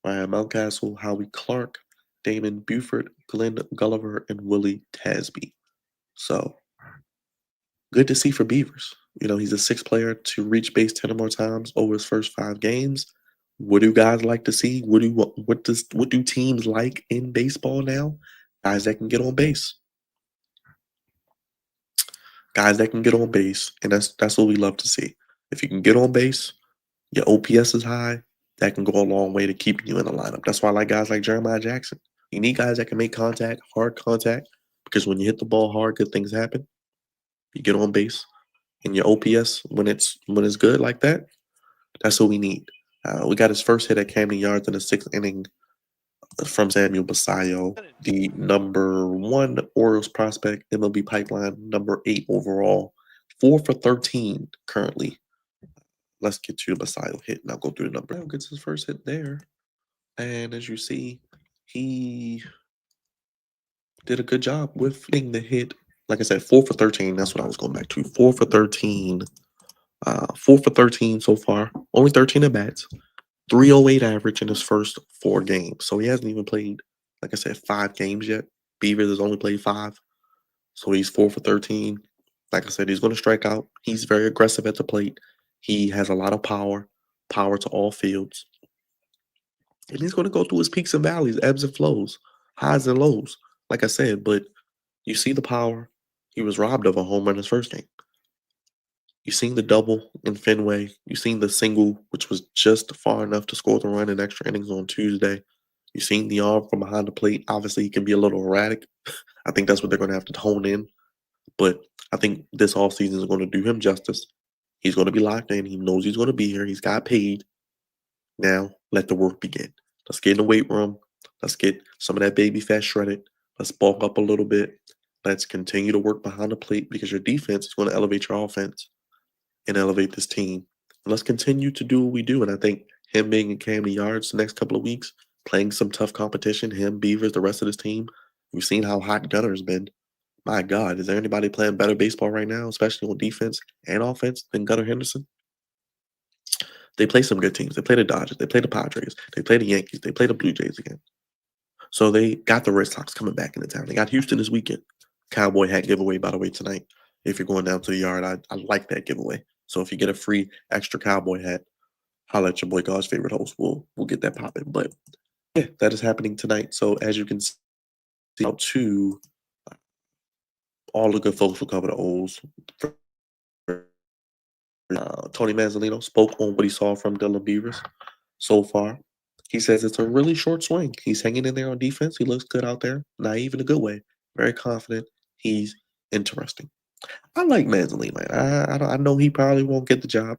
Ryan Mountcastle, Howie Clark, Damon Buford, Glenn Gulliver, and Willie Tasby. So good to see for Beavers. You know, he's the 6th player to reach base 10 or more times over his first 5 games. What do guys like to see? What do teams like in baseball now? Guys that can get on base. Guys that can get on base, and that's what we love to see. If you can get on base, your OPS is high, that can go a long way to keeping you in the lineup. That's why I like guys like Jeremiah Jackson. You need guys that can make contact, hard contact, because when you hit the ball hard, good things happen. You get on base, and your OPS when it's good like that, that's what we need. We got his first hit at Camden Yards in the 6th inning from Samuel Basallo, the number 1 Orioles prospect, MLB pipeline, number 8 overall, 4 for 13 currently. Let's get to the Basallo hit, and I'll go through the number. Gets his first hit there, and as you see, he did a good job with hitting the hit. Like I said, 4 for 13. That's what I was going back to. 4 for 13. 4 for 13 so far. Only 13 at bats. 308 average in his first 4 games. So he hasn't even played, like I said, 5 games yet. Beavers has only played 5. So he's 4 for 13. Like I said, he's going to strike out. He's very aggressive at the plate. He has a lot of power to all fields. And he's going to go through his peaks and valleys, ebbs and flows, highs and lows. Like I said, but you see the power. He was robbed of a home run in his first game. You seen the double in Fenway. You seen the single, which was just far enough to score the run in extra innings on Tuesday. You seen the arm from behind the plate. Obviously, he can be a little erratic. I think that's what they're going to have to hone in. But I think this offseason is going to do him justice. He's going to be locked in. He knows he's going to be here. He's got paid. Now, let the work begin. Let's get in the weight room. Let's get some of that baby fat shredded. Let's bulk up a little bit. Let's continue to work behind the plate because your defense is going to elevate your offense and elevate this team. And let's continue to do what we do. And I think him being in Camden Yards the next couple of weeks, playing some tough competition, him, Beavers, the rest of this team, we've seen how hot Gunner's been. My God, is there anybody playing better baseball right now, especially on defense and offense, than Gunnar Henderson? They play some good teams. They play the Dodgers. They play the Padres. They play the Yankees. They play the Blue Jays again. So they got the Red Sox coming back into town. They got Houston this weekend. Cowboy hat giveaway, by the way, tonight. If you're going down to the yard, I like that giveaway. So if you get a free extra Cowboy hat, holla at your boy God's favorite host. We'll get that popping. But yeah, that is happening tonight. So as you can see, out to all the good folks will cover the O's. Tony Manzolino spoke on what he saw from Dylan Beavers so far. He says it's a really short swing. He's hanging in there on defense. He looks good out there, naive in a good way, very confident. He's interesting. I like Manzolino, man. I know he probably won't get the job.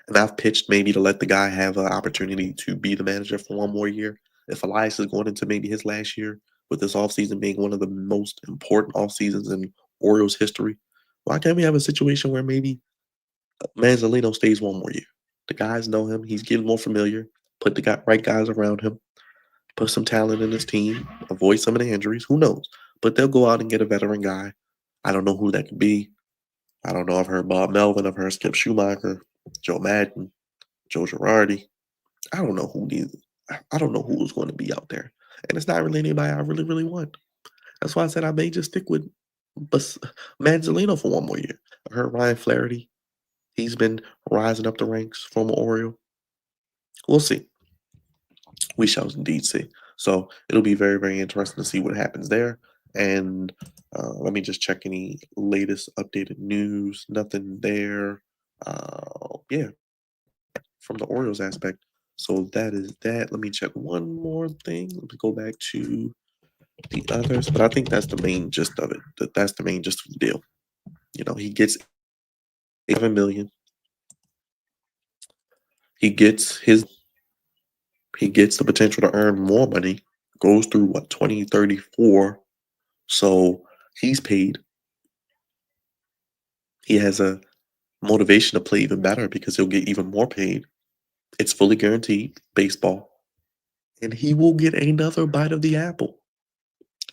And I've pitched maybe to let the guy have an opportunity to be the manager for one more year. If Elias is going into maybe his last year, with this offseason being one of the most important off seasons in Orioles history, why can't we have a situation where maybe Manzolino stays one more year? The guys know him. He's getting more familiar. Put the right guys around him. Put some talent in his team. Avoid some of the injuries. Who knows? But they'll go out and get a veteran guy. I don't know who that could be. I don't know. I've heard Bob Melvin. I've heard Skip Schumacher, Joe Madden, Joe Girardi. I don't know who these. I don't know who's going to be out there, and it's not really anybody I really, really want. That's why I said I may just stick with Manzolino for one more year. I heard Ryan Flaherty. He's been rising up the ranks, former Oriole. We'll see. We shall indeed see. So it'll be very, very interesting to see what happens there. And let me just check any latest updated news. Nothing there. Yeah, from the Orioles aspect. So that is that. Let me check one more thing. Let me go back to the others. But I think that's the main gist of it. That's the main gist of the deal. You know, he gets 7 million. He gets the potential to earn more money. Goes through what 2034. So he's paid. He has a motivation to play even better because he'll get even more paid. It's fully guaranteed baseball. And he will get another bite of the apple.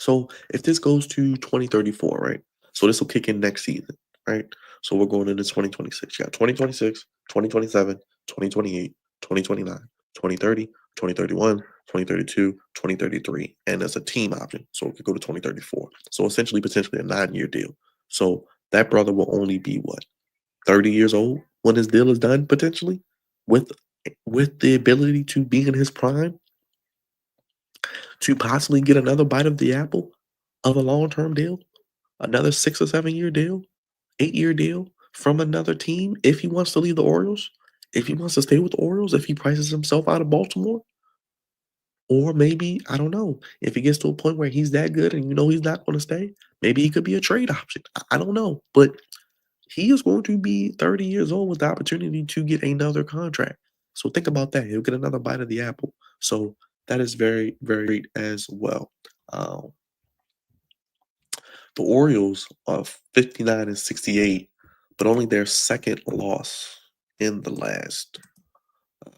So if this goes to 2034, right? So this will kick in next season, right? So we're going into 2026. You got 2026, 2027, 2028, 2029, 2030, 2031, 2032, 2033. And as a team option. So it could go to 2034. So essentially, potentially a 9-year deal. So that brother will only be what? 30 years old when his deal is done, potentially? With the ability to be in his prime? To possibly get another bite of the apple of a long-term deal, another 6 or 7-year deal, 8-year deal from another team if he wants to leave the Orioles, if he wants to stay with the Orioles, if he prices himself out of Baltimore, or maybe, I don't know, if he gets to a point where he's that good and you know he's not going to stay, maybe he could be a trade option. I don't know, but he is going to be 30 years old with the opportunity to get another contract. So think about that. He'll get another bite of the apple. So that is very, very great as well. The Orioles are 59-68, but only their second loss in the last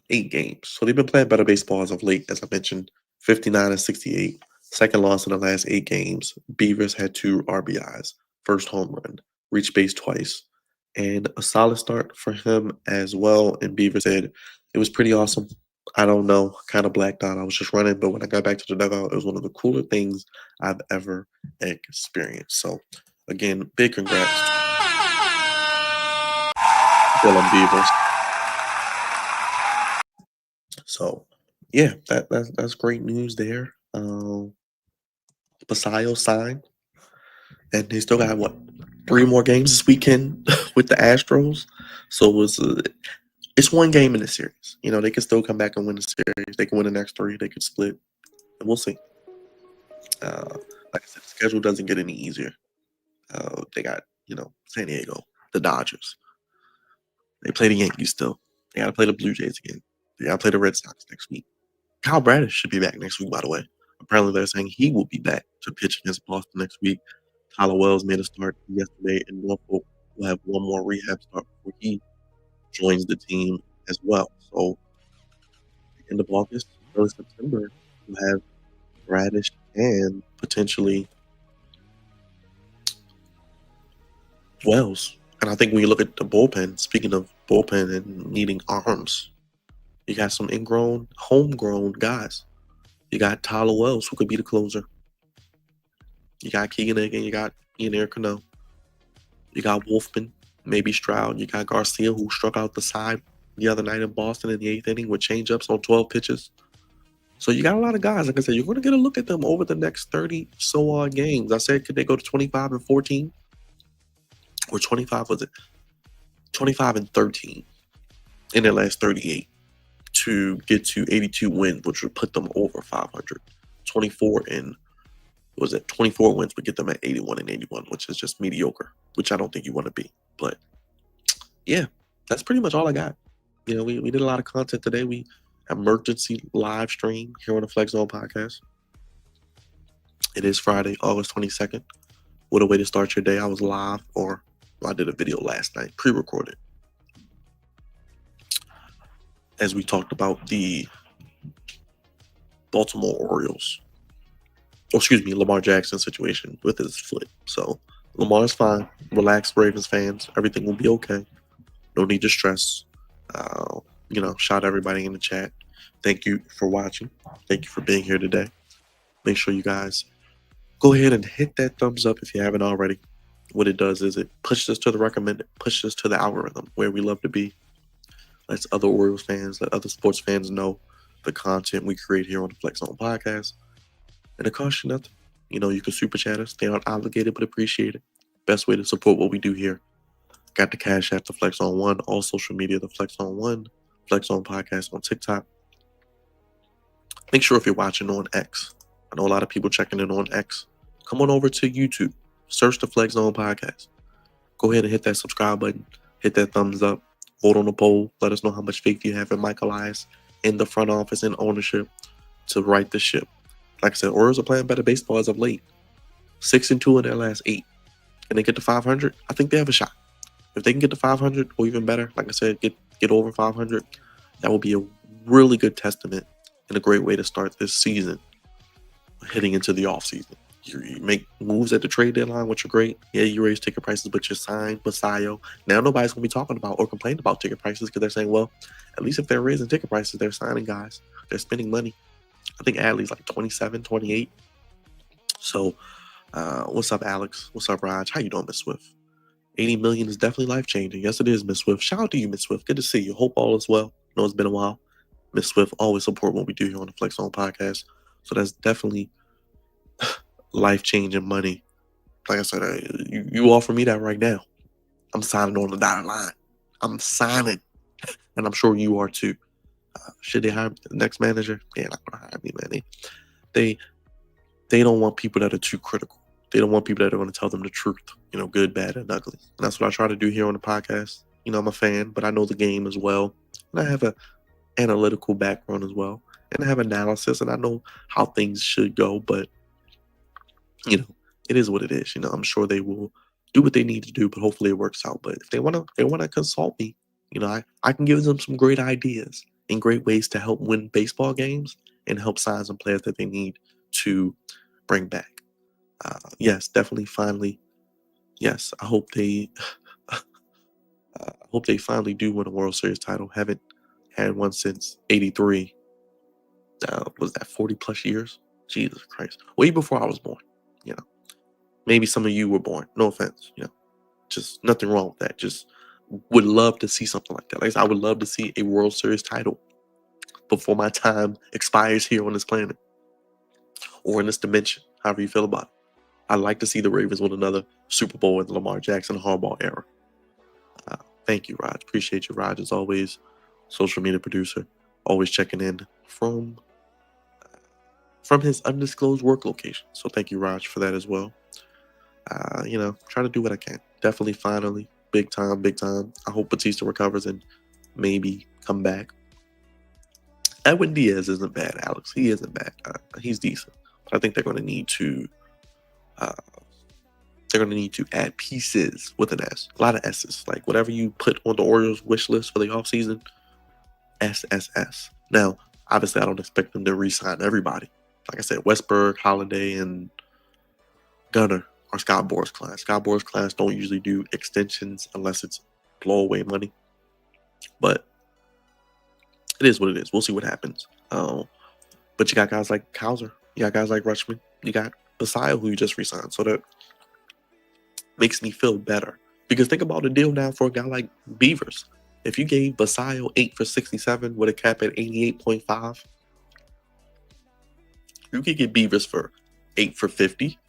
8 games. So they've been playing better baseball as of late, as I mentioned. 59-68, second loss in the last 8 games. Beavers had 2 RBIs, first home run, reached base twice, and a solid start for him as well. And Beaver said it was pretty awesome. I don't know, kind of blacked out. I was just running, but when I got back to the dugout, it was one of the cooler things I've ever experienced. So, again, big congrats, Dylan Beavers. So, yeah, that's great news there. Basallo signed, and they still got what 3 more games this weekend with the Astros. So it's one game in the series. You know, they can still come back and win the series. They can win the next 3. They could split. And we'll see. Like I said, the schedule doesn't get any easier. They got, San Diego, the Dodgers. They play the Yankees still. They got to play the Blue Jays again. They got to play the Red Sox next week. Kyle Bradish should be back next week, by the way. Apparently, they're saying he will be back to pitch against Boston next week. Tyler Wells made a start yesterday, and Norfolk will have one more rehab start before he joins the team as well. So, end of August, early September, we'll have Radish and potentially Wells. And I think when you look at the bullpen, speaking of bullpen and needing arms, you got some ingrown, homegrown guys. You got Tyler Wells, who could be the closer. You got Keegan Egan, you got Ian Cano. You got Wolfman, maybe Stroud. You got Garcia, who struck out the side the other night in Boston in the 8th inning with changeups on 12 pitches. So you got a lot of guys. Like I said, you're going to get a look at them over the next 30 so odd games. I said, could they go to 25 and 14? Or 25, was it? 25 and 13 in their last 38 to get to 82 wins, which would put them over 500. 24 and, was it 24 wins would get them at 81 and 81, which is just mediocre, which I don't think you want to be. But yeah, that's pretty much all I got. You know, we did a lot of content today. We emergency live stream here on the Flex Zone podcast. It is Friday, August 22nd. What a way to start your day. I was live, or I did a video last night, pre-recorded, as we talked about the Baltimore Orioles. Oh, excuse me, Lamar Jackson situation with his foot. So Lamar's fine. Relax, Ravens fans. Everything will be okay. No need to stress. Shout everybody in the chat. Thank you for watching. Thank you for being here today. Make sure you guys go ahead and hit that thumbs up if you haven't already. What it does is it pushes us to the recommended, pushes us to the algorithm where we love to be. Lets other Orioles fans, let other sports fans know the content we create here on the Flex Zone podcast. And it costs you nothing. You know, you can super chat us. They aren't obligated, but appreciate it. Best way to support what we do here. Got the Cash App, the Flex Zone 1, all social media, the Flex Zone 1, Flex Zone podcast on TikTok. Make sure if you're watching on X, I know a lot of people checking in on X, come on over to YouTube. Search the Flex Zone podcast. Go ahead and hit that subscribe button. Hit that thumbs up. Vote on the poll. Let us know how much faith you have in Michael Elias in the front office and ownership to right the ship. Like I said, Orioles are playing better baseball as of late. 6-2 in their last 8. And they get to 500, I think they have a shot. If they can get to 500 or even better, like I said, get over 500, that will be a really good testament and a great way to start this season heading into the offseason. You make moves at the trade deadline, which are great. Yeah, you raise ticket prices, but you signed Basallo. Now nobody's going to be talking about or complaining about ticket prices because they're saying, well, at least if they're raising ticket prices, they're signing guys. They're spending money. I think Adley's like 27, 28. So, what's up, Alex? What's up, Raj? How you doing, Miss Swift? 80 million is definitely life-changing. Yes, it is, Miss Swift. Shout out to you, Miss Swift. Good to see you. Hope all is well. I know it's been a while. Miss Swift always support what we do here on the Flex Zone podcast. So that's definitely life-changing money. Like I said, you offer me that right now. I'm signing on the dotted line. I'm signing. And I'm sure you are too. Should they hire the next manager? Yeah, not going to hire me, man. They don't want people that are too critical. They don't want people that are going to tell them the truth, you know, good, bad, and ugly. And that's what I try to do here on the podcast. You know, I'm a fan, but I know the game as well. And I have an analytical background as well. And I have analysis, and I know how things should go. But, you know, it is what it is. You know, I'm sure they will do what they need to do, but hopefully it works out. But if they want to consult me, you know, I can give them some great ideas and great ways to help win baseball games and help sign some players that they need to bring back. Yes, definitely. Finally, yes. I hope they finally do win a World Series title. Haven't had one since '83. Was that 40 plus years? Jesus Christ! Way before I was born. You know, maybe some of you were born. No offense. You know, just nothing wrong with that. Just would love to see something like that. Like I would love to see a World Series title before my time expires here on this planet or in this dimension. However you feel about it. I'd like to see the Ravens win another Super Bowl in the Lamar Jackson Harbaugh era. Thank you, Raj. Appreciate you, Raj, as always. Social media producer, always checking in from his undisclosed work location. So thank you, Raj, for that as well. You know, try to do what I can. Definitely, finally, big time. I hope Batista recovers and maybe come back. Edwin Diaz isn't bad, Alex. He isn't bad. He's decent. I think they're going to need to add pieces with an S. A lot of S's. Like whatever you put on the Orioles wish list for the offseason, SSS. Now, obviously, I don't expect them to re-sign everybody. Like I said, Westberg, Holiday, and Gunner are Scott Boras' clients. Scott Boras' clients don't usually do extensions unless it's blow away money. But it is what it is. We'll see what happens. But you got guys like Hauser. You got guys like Rutschman. You got Basallo, who you just re-signed. So that makes me feel better. Because think about the deal now for a guy like Beavers. If you gave Basallo 8 for 67 with a cap at 88.5, you could get Beavers for 8 for 50,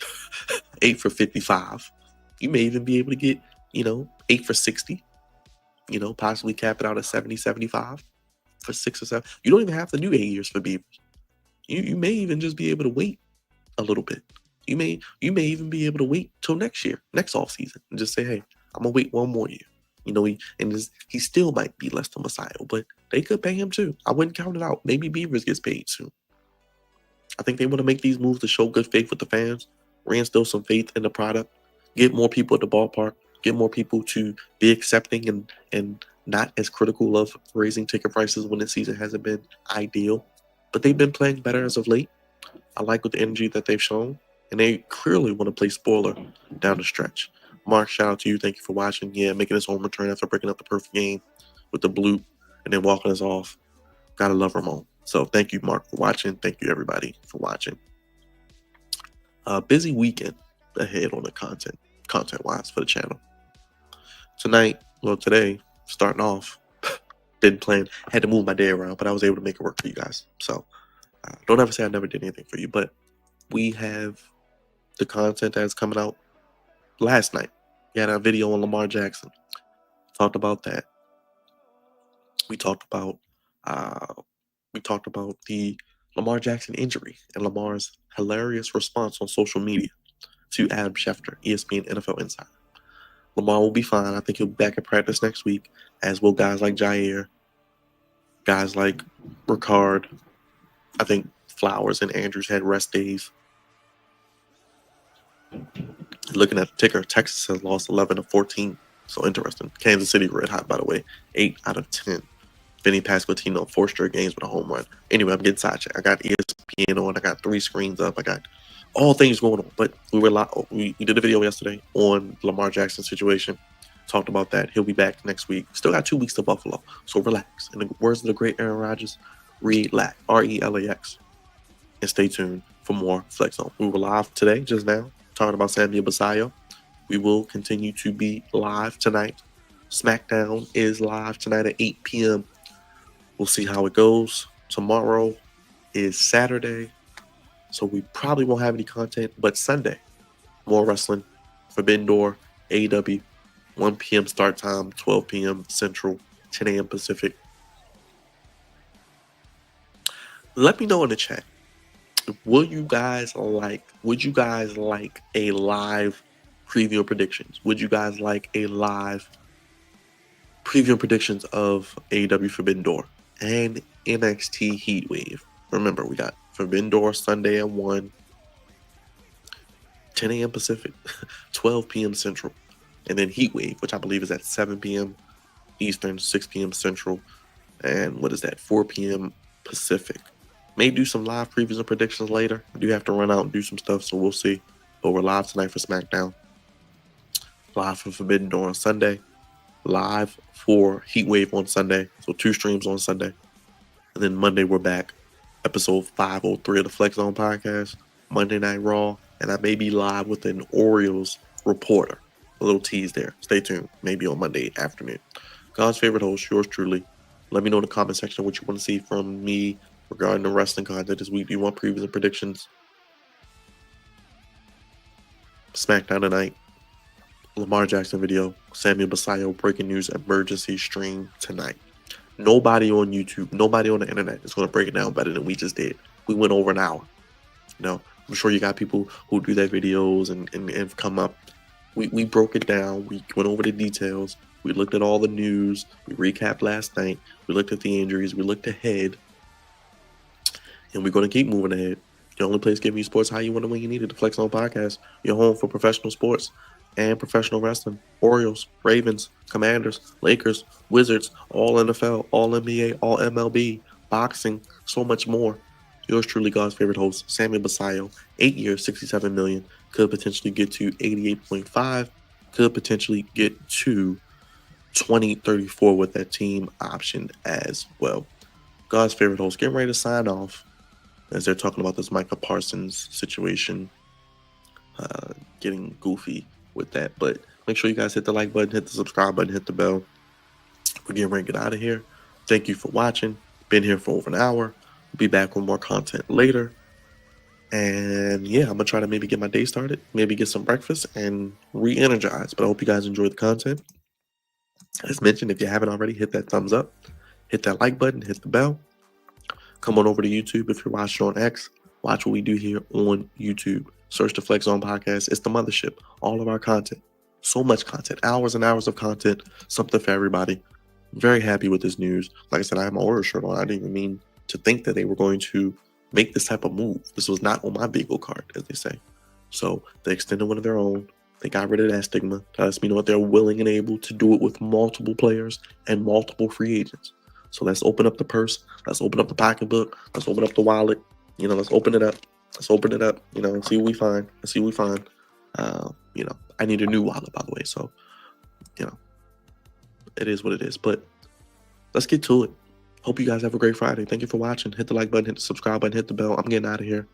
8 for 55. You may even be able to get, 8 for 60, possibly cap it out at 70, 75 for 6 or 7. You don't even have to do 8 years for Beavers. You may even just be able to wait a little bit. You may even be able to wait till next year, next offseason, and just say, hey, I'm going to wait one more year. He still might be less than Basallo, but they could pay him too. I wouldn't count it out. Maybe Beavers gets paid soon. I think they want to make these moves to show good faith with the fans, reinstill some faith in the product, get more people at the ballpark, get more people to be accepting and not as critical of raising ticket prices when the season hasn't been ideal. But they've been playing better as of late. I like with the energy that they've shown, and they clearly want to play spoiler down the stretch. Mark, shout out to you. Thank you for watching. Yeah, making his home return after breaking up the perfect game with the bloop and then walking us off. Gotta love Ramon. So thank you, Mark, for watching. Thank you, everybody, for watching. Busy weekend ahead on the content-wise for the channel. Today, starting off, didn't plan, had to move my day around, but I was able to make it work for you guys. So don't ever say I never did anything for you, but we have the content that's coming out last night. We had our video on Lamar Jackson. Talked about that. We talked about the Lamar Jackson injury and Lamar's hilarious response on social media to Adam Schefter, ESPN NFL Insider. Lamar will be fine. I think he'll be back at practice next week, as will guys like Jair, guys like Ricard. I think Flowers and Andrews had rest days. Looking at the ticker, Texas has lost 11 of 14. So interesting. Kansas City red hot, by the way. 8 out of 10. Vinny Pasquantino, 4 straight games with a home run. Anyway, I'm getting sidetracked. I got ESPN on. I got 3 screens up. I got all things going on. But we did a video yesterday on Lamar Jackson situation. Talked about that. He'll be back next week. Still got 2 weeks to Buffalo. So relax. In the words of the great Aaron Rodgers, relax. RELAX. And stay tuned for more Flex Zone. We were live today, just now, talking about Samuel Basallo. We will continue to be live tonight. SmackDown is live tonight at 8 p.m. We'll see how it goes. Tomorrow is Saturday, so we probably won't have any content, but Sunday, more wrestling. Forbidden Door, AEW, 1 p.m. start time, 12 p.m. Central, 10 a.m. Pacific. Let me know in the chat. Would you guys like a live preview of predictions? Would you guys like a live preview and predictions of AEW Forbidden Door and NXT Heatwave? Remember, we got Forbidden Door Sunday at 1, 10 a.m. Pacific, 12 p.m. Central, and then Heatwave, which I believe is at 7 p.m. Eastern, 6 p.m. Central, and 4 p.m. Pacific. May do some live previews and predictions later. I do have to run out and do some stuff, so we'll see. But we're live tonight for SmackDown. Live for Forbidden Door on Sunday. Live for Heatwave on Sunday. So 2 streams on Sunday. And then Monday we're back. Episode 503 of the Flex Zone podcast. Monday Night Raw. And I may be live with an Orioles reporter. A little tease there. Stay tuned. Maybe on Monday afternoon. God's favorite host, yours truly. Let me know in the comment section what you want to see from me regarding the wrestling content this week. Do you want previews and predictions? SmackDown tonight. Lamar Jackson video. Samuel Basallo breaking news emergency stream tonight. Nobody on YouTube, nobody on the internet is going to break it down better than we just did. We went over an hour. I'm sure you got people who do their videos and come up. We broke it down. We went over the details. We looked at all the news. We recapped last night. We looked at the injuries. We looked ahead. And we're going to keep moving ahead. The only place giving you sports how you want to when you need it. The Flex Zone Podcast, your home for professional sports and professional wrestling. Orioles, Ravens, Commanders, Lakers, Wizards, all NFL, all NBA, all MLB, boxing, so much more. Yours truly, God's favorite host, Samuel Basallo. 8 years, $67 million. Could potentially get to 88.5. Could potentially get to 2034 with that team option as well. God's favorite host getting ready to sign off as they're talking about this Micah Parsons situation, getting goofy with that. But make sure you guys hit the like button, hit the subscribe button, hit the bell. We're getting ready to get out of here. Thank you for watching. Been here for over an hour. Be back with more content later. And yeah, I'm going to try to maybe get my day started, maybe get some breakfast and re-energize. But I hope you guys enjoyed the content. As mentioned, if you haven't already, hit that thumbs up, hit that like button, hit the bell. Come on over to YouTube if you're watching on X. Watch what we do here on YouTube. Search the Flex Zone Podcast. It's the mothership. All of our content. So much content. Hours and hours of content. Something for everybody. Very happy with this news. Like I said, I have my Orioles shirt on. I didn't even mean to think that they were going to make this type of move. This was not on my bingo card, as they say. So they extended one of their own. They got rid of that stigma. That lets me know that they're willing and able to do it with multiple players and multiple free agents. So let's open up the purse. Let's open up the pocketbook. Let's open up the wallet. Let's open it up. Let's open it up, and see what we find. Let's see what we find. I need a new wallet, by the way. So, it is what it is. But let's get to it. Hope you guys have a great Friday. Thank you for watching. Hit the like button, hit the subscribe button, hit the bell. I'm getting out of here.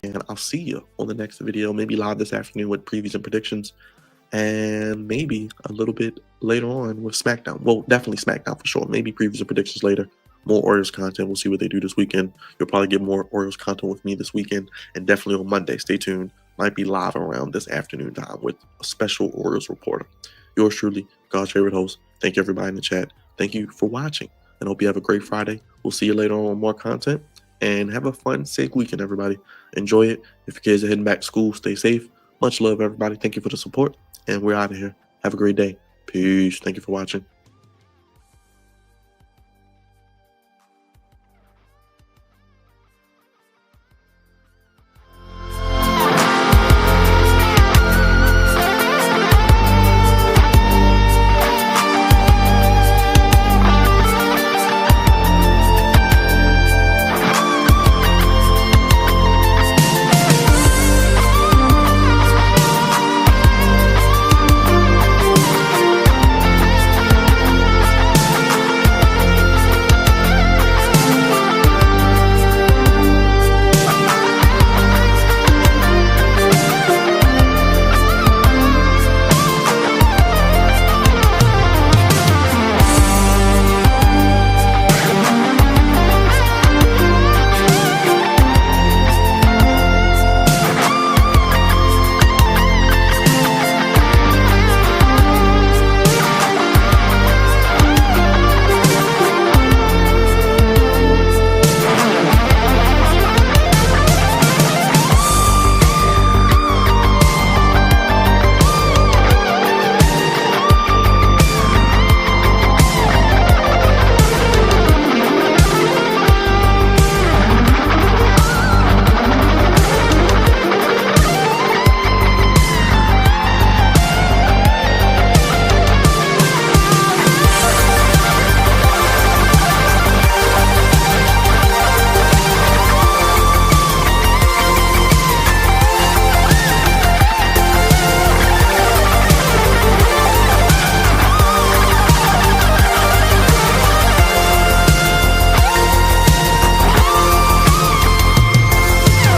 And I'll see you on the next video, maybe live this afternoon with previews and predictions. And maybe a little bit later on with SmackDown. Well, definitely SmackDown for sure. Maybe previews and predictions later. More Orioles content. We'll see what they do this weekend. You'll probably get more Orioles content with me this weekend. And definitely on Monday. Stay tuned. Might be live around this afternoon time with a special Orioles reporter. Yours truly, God's favorite host. Thank you, everybody in the chat. Thank you for watching. And hope you have a great Friday. We'll see you later on with more content. And have a fun, safe weekend, everybody. Enjoy it. If your kids are heading back to school, stay safe. Much love, everybody. Thank you for the support. And we're out of here. Have a great day. Peace. Thank you for watching.